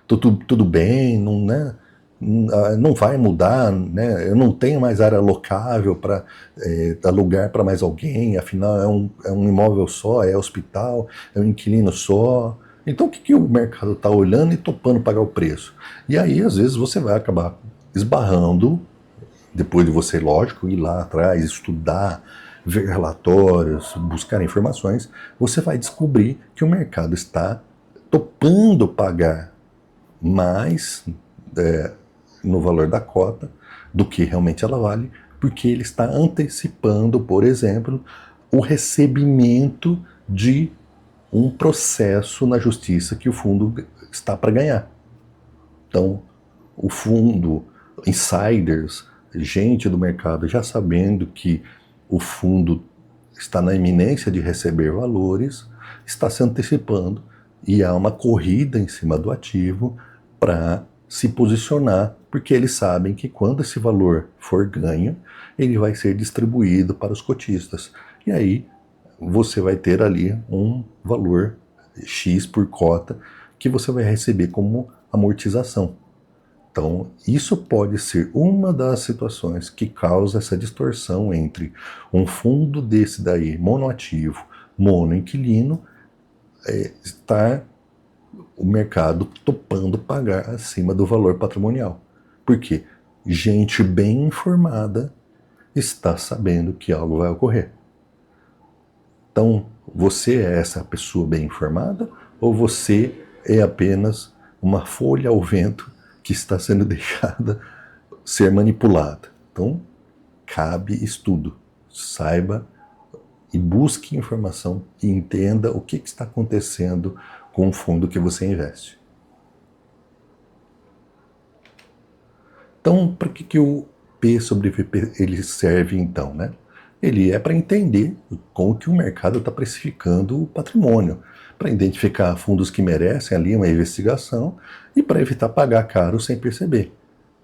tudo bem, não, né, não vai mudar, né, eu não tenho mais área locável para alugar para mais alguém, afinal é um imóvel só, é hospital, é um inquilino só. Então o que o mercado está olhando e topando pagar o preço? E aí às vezes você vai acabar esbarrando, depois de você, lógico, ir lá atrás, estudar, ver relatórios, buscar informações, você vai descobrir que o mercado está topando pagar mais no valor da cota do que realmente ela vale, porque ele está antecipando, por exemplo, o recebimento de um processo na justiça que o fundo está para ganhar. Então, o fundo, insiders, gente do mercado já sabendo que o fundo está na iminência de receber valores, está se antecipando e há uma corrida em cima do ativo para se posicionar, porque eles sabem que quando esse valor for ganho, ele vai ser distribuído para os cotistas. E aí você vai ter ali um valor X por cota que você vai receber como amortização. Então, isso pode ser uma das situações que causa essa distorção entre um fundo desse daí, monoativo, monoinquilino, estar o mercado topando pagar acima do valor patrimonial. Por quê? Gente bem informada está sabendo que algo vai ocorrer. Então, você é essa pessoa bem informada ou você é apenas uma folha ao vento que está sendo deixada ser manipulada? Então, cabe estudo. Saiba e busque informação e entenda o que está acontecendo com o fundo que você investe. Então, para que o P sobre VP ele serve então, né? Ele é para entender como que o mercado está precificando o patrimônio, para identificar fundos que merecem ali uma investigação e para evitar pagar caro sem perceber.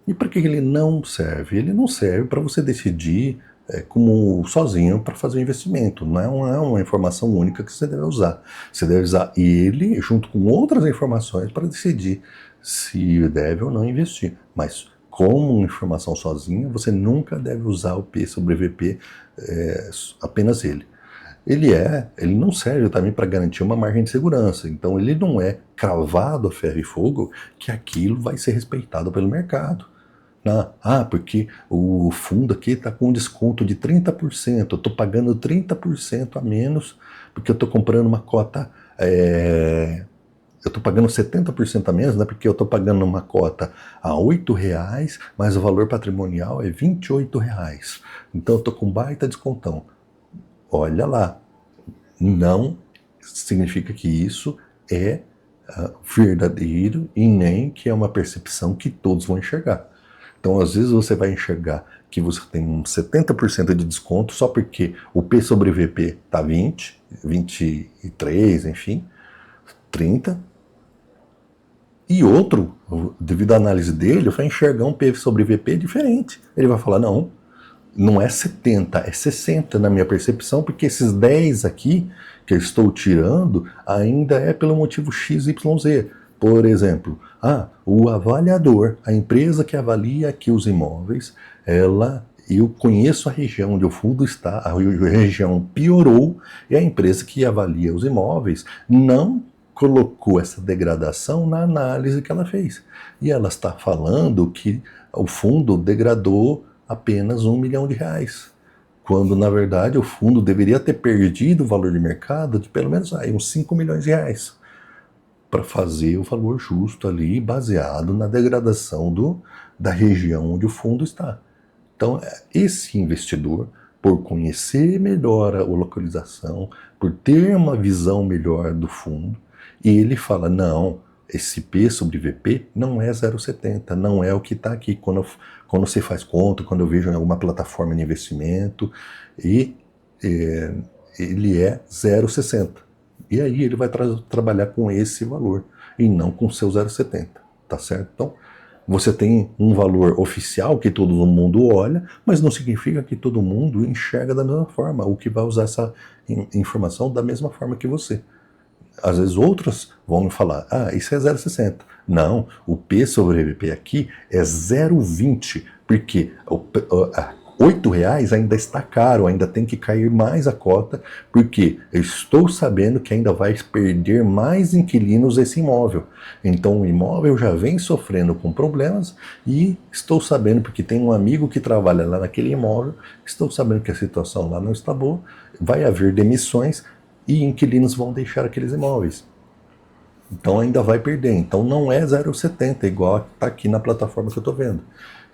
E para que ele não serve? Ele não serve para você decidir como sozinho para fazer o investimento. Não é uma informação única que você deve usar. Você deve usar ele junto com outras informações para decidir se deve ou não investir. Mas como informação sozinha, você nunca deve usar o P sobre VP, apenas ele. Ele não serve também para garantir uma margem de segurança. Então ele não é cravado a ferro e fogo que aquilo vai ser respeitado pelo mercado. Porque o fundo aqui está com um desconto de 30%, eu estou pagando 30% a menos, porque eu estou comprando uma cota, eu estou pagando 70% a menos, né, porque eu estou pagando uma cota a R$8, mas o valor patrimonial é R$28. Então eu estou com baita descontão. Olha lá, não significa que isso é verdadeiro e nem que é uma percepção que todos vão enxergar. Então, às vezes você vai enxergar que você tem um 70% de desconto só porque o P sobre VP está 20, 23, enfim, 30. E outro, devido à análise dele, vai enxergar um P sobre VP diferente. Ele vai falar, não é 70, é 60 na minha percepção, porque esses 10 aqui que eu estou tirando ainda é pelo motivo XYZ. Por exemplo, o avaliador, a empresa que avalia aqui os imóveis, eu conheço a região onde o fundo está, a região piorou, e a empresa que avalia os imóveis não colocou essa degradação na análise que ela fez. E ela está falando que o fundo degradou apenas R$1 milhão, quando na verdade o fundo deveria ter perdido o valor de mercado de pelo menos uns R$5 milhões, para fazer o valor justo ali, baseado na degradação da região onde o fundo está. Então, esse investidor, por conhecer melhor a localização, por ter uma visão melhor do fundo, ele fala, não, esse P sobre VP não é 0,70, não é o que está aqui. Quando você faz conta, quando eu vejo em alguma plataforma de investimento, ele é 0,60. E aí ele vai trabalhar com esse valor e não com o seu 0,70, tá certo? Então, você tem um valor oficial que todo mundo olha, mas não significa que todo mundo enxerga da mesma forma, ou que vai usar essa informação da mesma forma que você. Às vezes outras vão me falar, isso é 0,60. Não, o P sobre VP aqui é 0,20, porque R$8 ainda está caro, ainda tem que cair mais a cota, porque eu estou sabendo que ainda vai perder mais inquilinos esse imóvel. Então o imóvel já vem sofrendo com problemas e estou sabendo, porque tem um amigo que trabalha lá naquele imóvel, estou sabendo que a situação lá não está boa, vai haver demissões e inquilinos vão deixar aqueles imóveis. Então ainda vai perder. Então não é 0,70, igual está aqui na plataforma que eu estou vendo.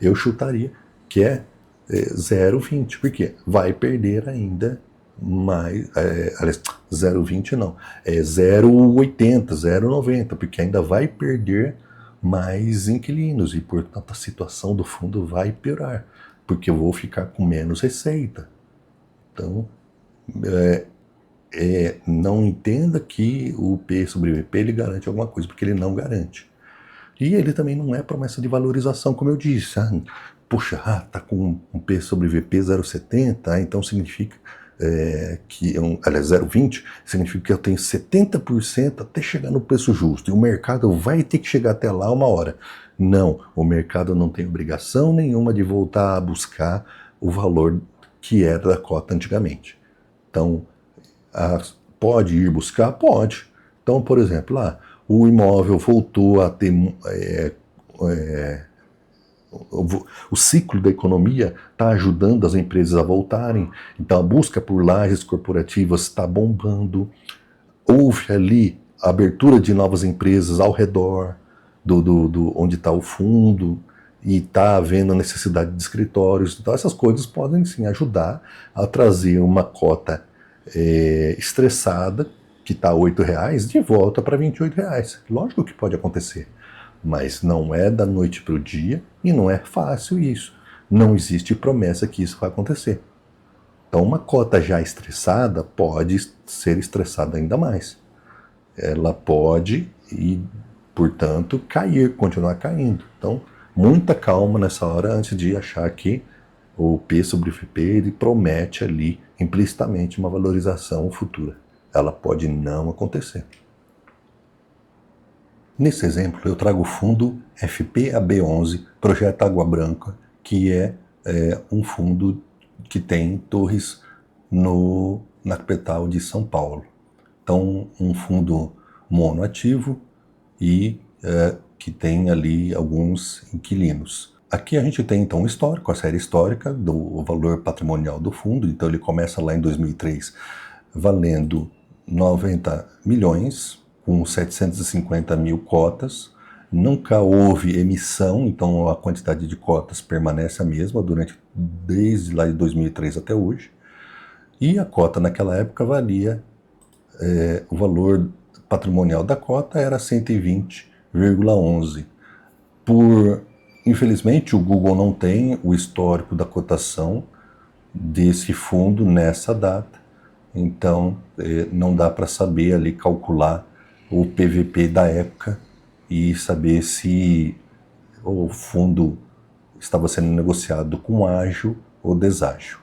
Eu chutaria que é 0,20, porque vai perder ainda mais, aliás, 0,20 não, é 0,80, 0,90, porque ainda vai perder mais inquilinos e, portanto, a situação do fundo vai piorar, porque eu vou ficar com menos receita. Então, não entenda que o P sobre VP ele garante alguma coisa, porque ele não garante. E ele também não é promessa de valorização, como eu disse. Puxa, tá com um P sobre VP 0,70, então significa que, aliás, 0,20, significa que eu tenho 70% até chegar no preço justo, e o mercado vai ter que chegar até lá uma hora. Não, o mercado não tem obrigação nenhuma de voltar a buscar o valor que era da cota antigamente. Então, pode ir buscar? Pode. Então, por exemplo, o imóvel voltou a ter... o ciclo da economia está ajudando as empresas a voltarem, então a busca por lajes corporativas está bombando, houve ali a abertura de novas empresas ao redor do onde está o fundo, e está havendo a necessidade de escritórios, então essas coisas podem sim ajudar a trazer uma cota estressada, que está R$8, de volta para R$28. Lógico que pode acontecer, mas não é da noite para o dia e não é fácil isso. Não existe promessa que isso vai acontecer. Então uma cota já estressada pode ser estressada ainda mais. Ela pode e, portanto, continuar caindo. Então, muita calma nessa hora antes de achar que o P sobre VP, ele promete ali implicitamente uma valorização futura. Ela pode não acontecer. Nesse exemplo, eu trago o fundo FPAB11, Projeto Água Branca, que é um fundo que tem torres na capital de São Paulo. Então, um fundo monoativo e que tem ali alguns inquilinos. Aqui a gente tem então um histórico, a série histórica do valor patrimonial do fundo. Então ele começa lá em 2003 valendo 90 milhões, com 750 mil cotas. Nunca houve emissão, então a quantidade de cotas permanece a mesma desde lá de 2003 até hoje. E a cota naquela época valia, o valor patrimonial da cota era 120,11. Infelizmente, o Google não tem o histórico da cotação desse fundo nessa data, então não dá para saber ali calcular o PVP da época e saber se o fundo estava sendo negociado com ágio ou deságio.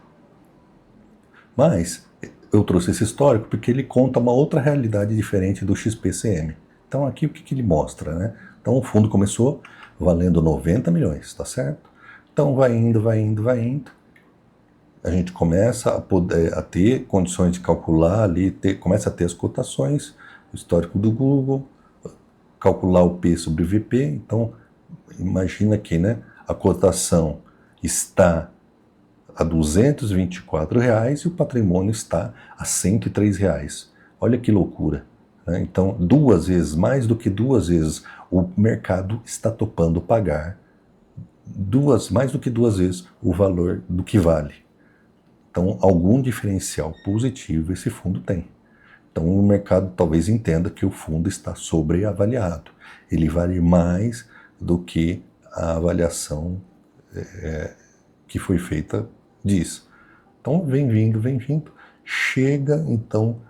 Mas eu trouxe esse histórico porque ele conta uma outra realidade diferente do XPCM. Então aqui o que ele mostra, né? Então o fundo começou valendo 90 milhões, tá certo? Então vai indo. A gente começa a ter condições de calcular ali, começa a ter as cotações, o histórico do Google, calcular o P sobre VP. Então imagina que, né, a cotação está a R$ 224 e o patrimônio está a R$ 103. Olha que loucura, né? Então, mais do que duas vezes, o mercado está topando pagar mais do que duas vezes o valor do que vale. Então, algum diferencial positivo esse fundo tem. Então, o mercado talvez entenda que o fundo está sobreavaliado. Ele vale mais do que a avaliação que foi feita diz. Então, vem vindo. Chega, então,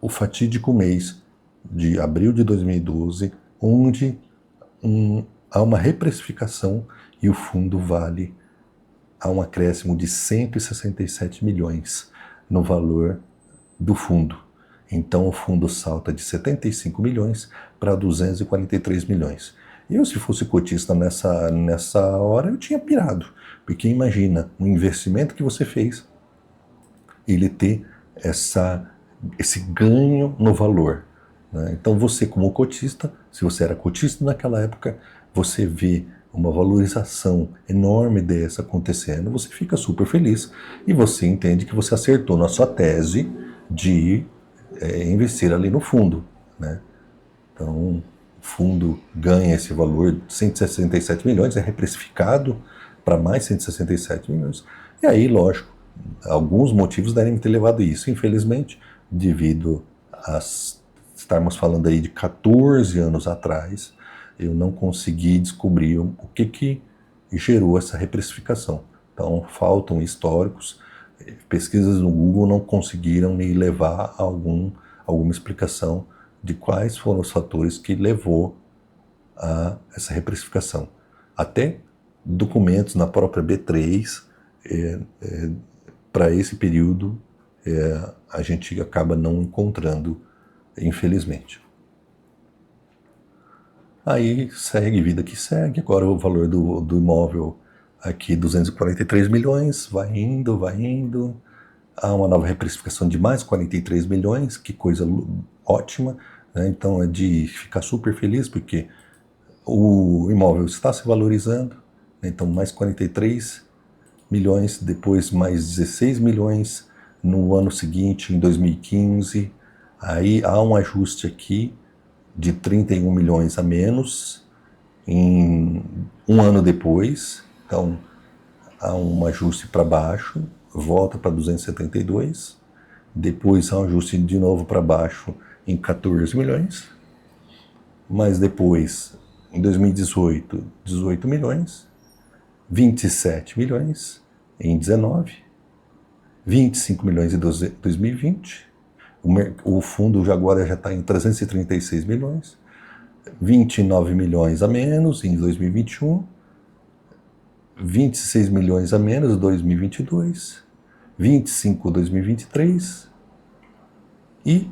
o fatídico mês de abril de 2012, onde há uma reprecificação e o fundo há um acréscimo de 167 milhões no valor do fundo. Então, o fundo salta de 75 milhões para 243 milhões. Eu, se fosse cotista nessa hora, eu tinha pirado. Porque imagina, um investimento que você fez, ele ter esse ganho no valor, né? Então você, como cotista, se você era cotista naquela época, você vê uma valorização enorme dessa acontecendo, você fica super feliz e você entende que você acertou na sua tese de investir ali no fundo, né? Então, o fundo ganha esse valor de 167 milhões, é reprecificado para mais 167 milhões. E aí, lógico, alguns motivos devem ter levado isso. Infelizmente, devido a estarmos falando aí de 14 anos atrás, eu não consegui descobrir o que gerou essa reprecificação. Então, faltam históricos, pesquisas no Google não conseguiram me levar a alguma explicação de quais foram os fatores que levou a essa reprecificação. Até documentos na própria B3, para esse período, a gente acaba não encontrando, infelizmente. Aí segue, vida que segue. Agora o valor do imóvel aqui, 243 milhões, vai indo. Há uma nova reprecificação de mais 43 milhões, que coisa ótima, né? Então é de ficar super feliz, porque o imóvel está se valorizando, né? Então mais 43 milhões, depois mais 16 milhões no ano seguinte, em 2015. Aí há um ajuste aqui de 31 milhões a menos em um ano depois. Então há um ajuste para baixo, volta para 272, depois há um ajuste de novo para baixo em 14 milhões, mas depois, em 2018, 18 milhões, 27 milhões em 19, 25 milhões em 2020, o fundo agora já está em 336 milhões, 29 milhões a menos em 2021, 26 milhões a menos em 2022, 25 em 2023 e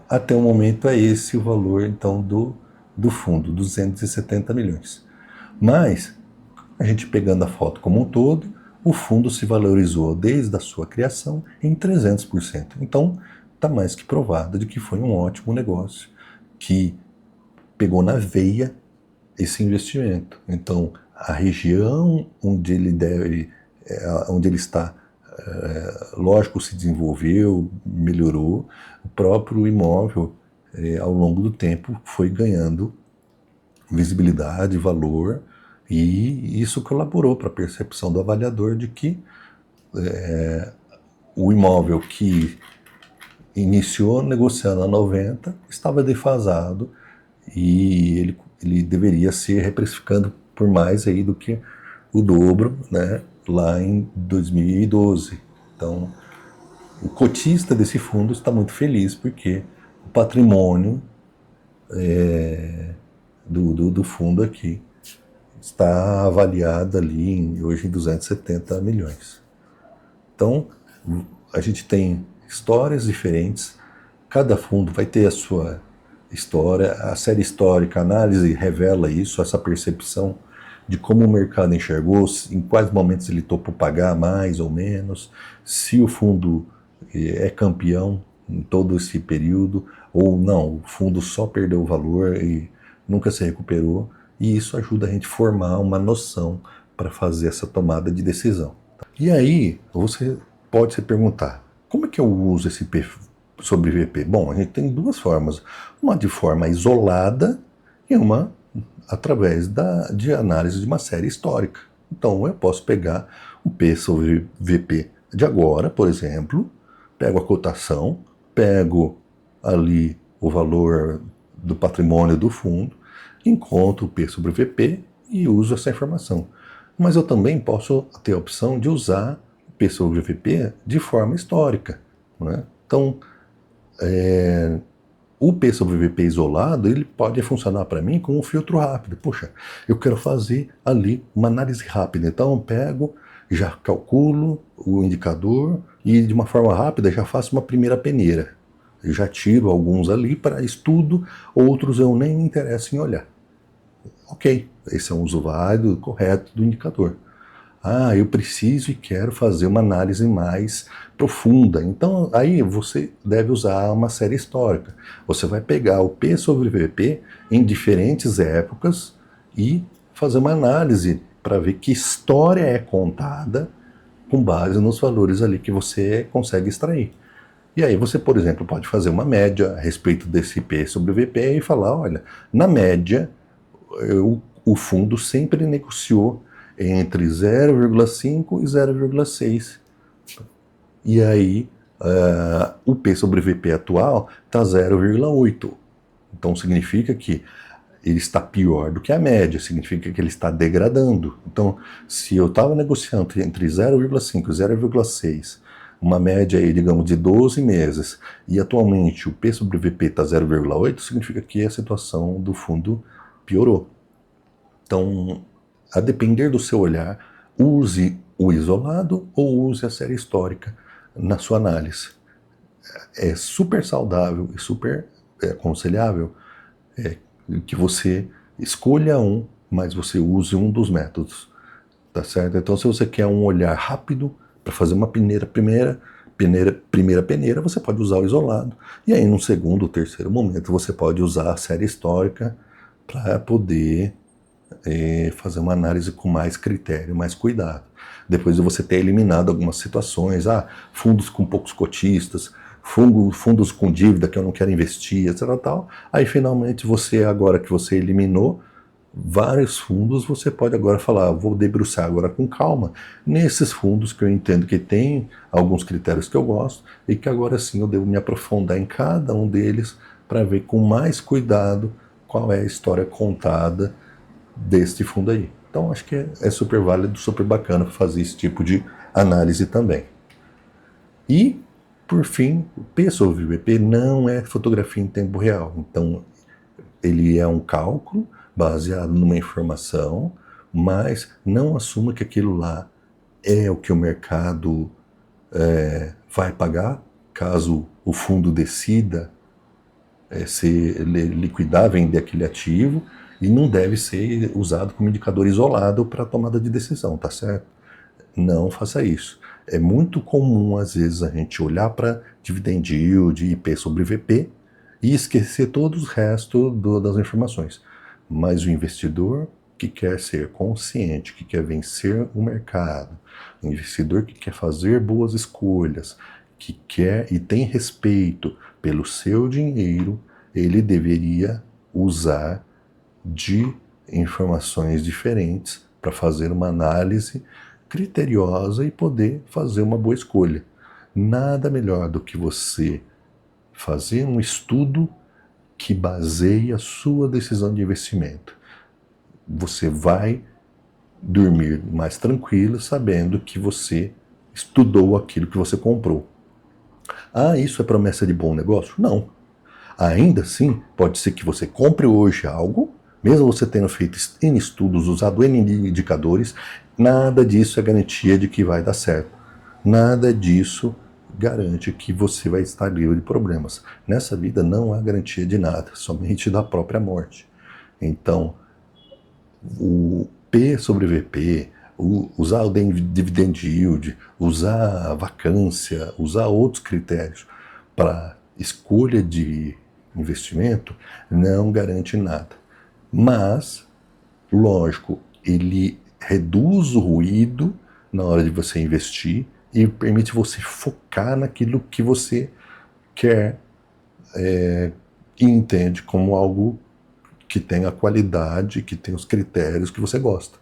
até o momento é esse o valor então do fundo, 270 milhões. Mas, a gente pegando a foto como um todo, o fundo se valorizou desde a sua criação em 300%. Então, está mais que provado de que foi um ótimo negócio, que pegou na veia esse investimento. Então, a região onde onde ele está, lógico, se desenvolveu, melhorou, o próprio imóvel, ao longo do tempo, foi ganhando visibilidade, valor, e isso colaborou para a percepção do avaliador de que o imóvel que iniciou negociando a 90 estava defasado e ele deveria ser reprecificando por mais aí do que o dobro, né, lá em 2012. Então, o cotista desse fundo está muito feliz porque o patrimônio do fundo aqui está avaliado ali hoje em 270 milhões. Então, a gente tem histórias diferentes, cada fundo vai ter a sua história, a série histórica, a análise revela isso, essa percepção de como o mercado enxergou, em quais momentos ele topou pagar mais ou menos, se o fundo é campeão em todo esse período, ou não, o fundo só perdeu o valor e nunca se recuperou, e isso ajuda a gente a formar uma noção para fazer essa tomada de decisão. E aí, você pode se perguntar, como é que eu uso esse P sobre VP? Bom, a gente tem duas formas, uma de forma isolada e uma através de análise de uma série histórica. Então, eu posso pegar o P sobre VP de agora, por exemplo, pego a cotação, pego ali o valor do patrimônio do fundo, encontro o P sobre VP e uso essa informação. Mas eu também posso ter a opção de usar o P sobre VP de forma histórica, né? Então, o P sobre VP isolado, ele pode funcionar para mim como um filtro rápido. Puxa, eu quero fazer ali uma análise rápida. Então eu pego, já calculo o indicador e de uma forma rápida já faço uma primeira peneira. Eu já tiro alguns ali para estudo, outros eu nem me interesso em olhar. Ok, esse é um uso válido, correto do indicador. Ah, eu preciso e quero fazer uma análise mais profunda. Então, aí você deve usar uma série histórica. Você vai pegar o P sobre VP em diferentes épocas e fazer uma análise para ver que história é contada com base nos valores ali que você consegue extrair. E aí você, por exemplo, pode fazer uma média a respeito desse P sobre VP e falar, olha, na média, o fundo sempre negociou entre 0,5 e 0,6. E aí, o P sobre VP atual está 0,8. Então, significa que ele está pior do que a média, significa que ele está degradando. Então, se eu estava negociando entre 0,5 e 0,6, uma média aí, digamos, de 12 meses, e atualmente o P sobre VP está 0,8, significa que a situação do fundo piorou. Então, a depender do seu olhar, use o isolado ou use a série histórica na sua análise. É super saudável e super aconselhável que você escolha um, mas você use um dos métodos, tá certo? Então, se você quer um olhar rápido para fazer uma primeira peneira, você pode usar o isolado. E aí, num segundo ou terceiro momento, você pode usar a série histórica para poder fazer uma análise com mais critério, mais cuidado. Depois de você ter eliminado algumas situações, fundos com poucos cotistas, fundos com dívida que eu não quero investir, etc. Tal. Aí finalmente você, agora que você eliminou vários fundos, você pode agora falar, vou debruçar agora com calma nesses fundos que eu entendo que tem alguns critérios que eu gosto e que agora sim eu devo me aprofundar em cada um deles para ver com mais cuidado qual é a história contada deste fundo aí. Então acho que é super válido, super bacana fazer esse tipo de análise também. E, por fim, o P sobre VP não é fotografia em tempo real. Então ele é um cálculo baseado numa informação, mas não assuma que aquilo lá é o que o mercado vai pagar, caso o fundo decida se liquidar, vender aquele ativo, e não deve ser usado como indicador isolado para tomada de decisão, tá certo? Não faça isso. É muito comum, às vezes, a gente olhar para dividend yield, IP sobre VP e esquecer todos os restos das informações. Mas o investidor que quer ser consciente, que quer vencer o mercado, o investidor que quer fazer boas escolhas, que quer e tem respeito pelo seu dinheiro, ele deveria usar de informações diferentes para fazer uma análise criteriosa e poder fazer uma boa escolha. Nada melhor do que você fazer um estudo que baseie a sua decisão de investimento. Você vai dormir mais tranquilo sabendo que você estudou aquilo que você comprou. Ah, isso é promessa de bom negócio? Não. Ainda assim, pode ser que você compre hoje algo, mesmo você tendo feito N estudos, usado N indicadores, nada disso é garantia de que vai dar certo. Nada disso garante que você vai estar livre de problemas. Nessa vida não há garantia de nada, somente da própria morte. Então, o P sobre VP, usar o dividend yield, usar a vacância, usar outros critérios para escolha de investimento não garante nada. Mas, lógico, ele reduz o ruído na hora de você investir e permite você focar naquilo que você quer e entende como algo que tem a qualidade, que tem os critérios que você gosta.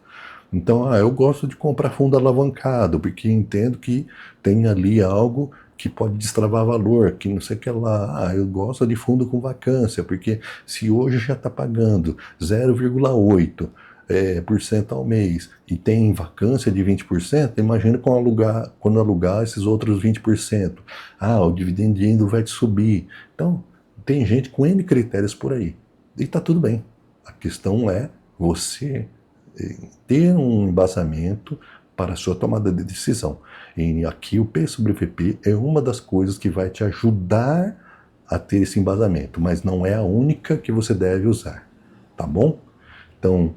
Então, eu gosto de comprar fundo alavancado, porque entendo que tem ali algo que pode destravar valor, que não sei o que lá. Eu gosto de fundo com vacância, porque se hoje já está pagando 0,8% ao mês e tem vacância de 20%, imagina quando alugar esses outros 20%. O dividend yield vai te subir. Então, tem gente com N critérios por aí. E está tudo bem. A questão é você ter um embasamento para a sua tomada de decisão. E aqui o P sobre VP é uma das coisas que vai te ajudar a ter esse embasamento, mas não é a única que você deve usar, tá bom? Então,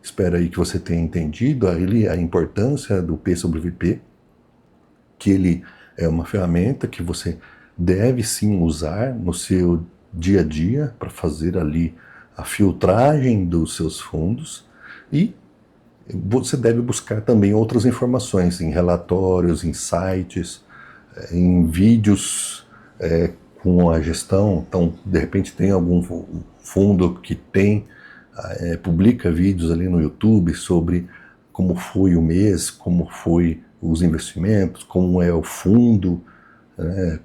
espero aí que você tenha entendido a importância do P sobre VP, que ele é uma ferramenta que você deve sim usar no seu dia a dia para fazer ali a filtragem dos seus fundos, e você deve buscar também outras informações em relatórios, em sites, em vídeos com a gestão. Então, de repente tem algum fundo que publica vídeos ali no YouTube sobre como foi o mês, como foi os investimentos, como é o fundo,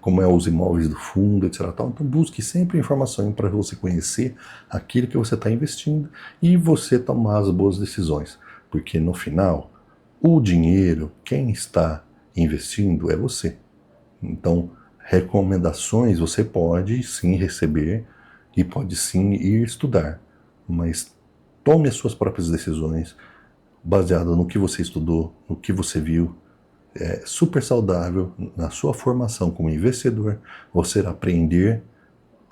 como é os imóveis do fundo, etc. Então busque sempre informação para você conhecer aquilo que você está investindo e você tomar as boas decisões. Porque no final, o dinheiro, quem está investindo é você. Então, recomendações você pode sim receber e pode sim ir estudar. Mas tome as suas próprias decisões baseado no que você estudou, no que você viu. É super saudável na sua formação como investidor você aprender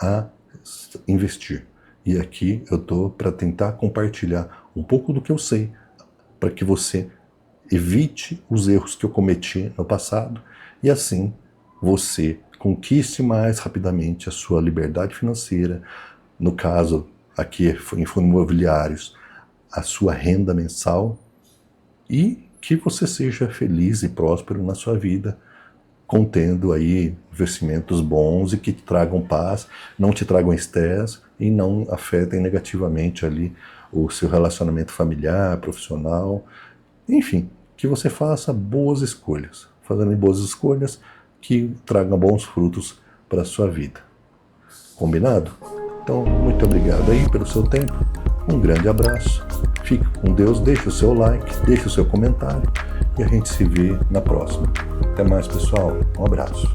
a investir. E aqui eu estou para tentar compartilhar um pouco do que eu sei, para que você evite os erros que eu cometi no passado e assim você conquiste mais rapidamente a sua liberdade financeira, no caso aqui em fundos imobiliários, a sua renda mensal, e que você seja feliz e próspero na sua vida, contendo aí investimentos bons e que te tragam paz, não te tragam estresse e não afetem negativamente ali o seu relacionamento familiar, profissional, enfim, que você faça boas escolhas, fazendo boas escolhas que tragam bons frutos para a sua vida. Combinado? Então, muito obrigado aí pelo seu tempo, um grande abraço, fique com Deus, deixe o seu like, deixe o seu comentário e a gente se vê na próxima. Até mais, pessoal, um abraço.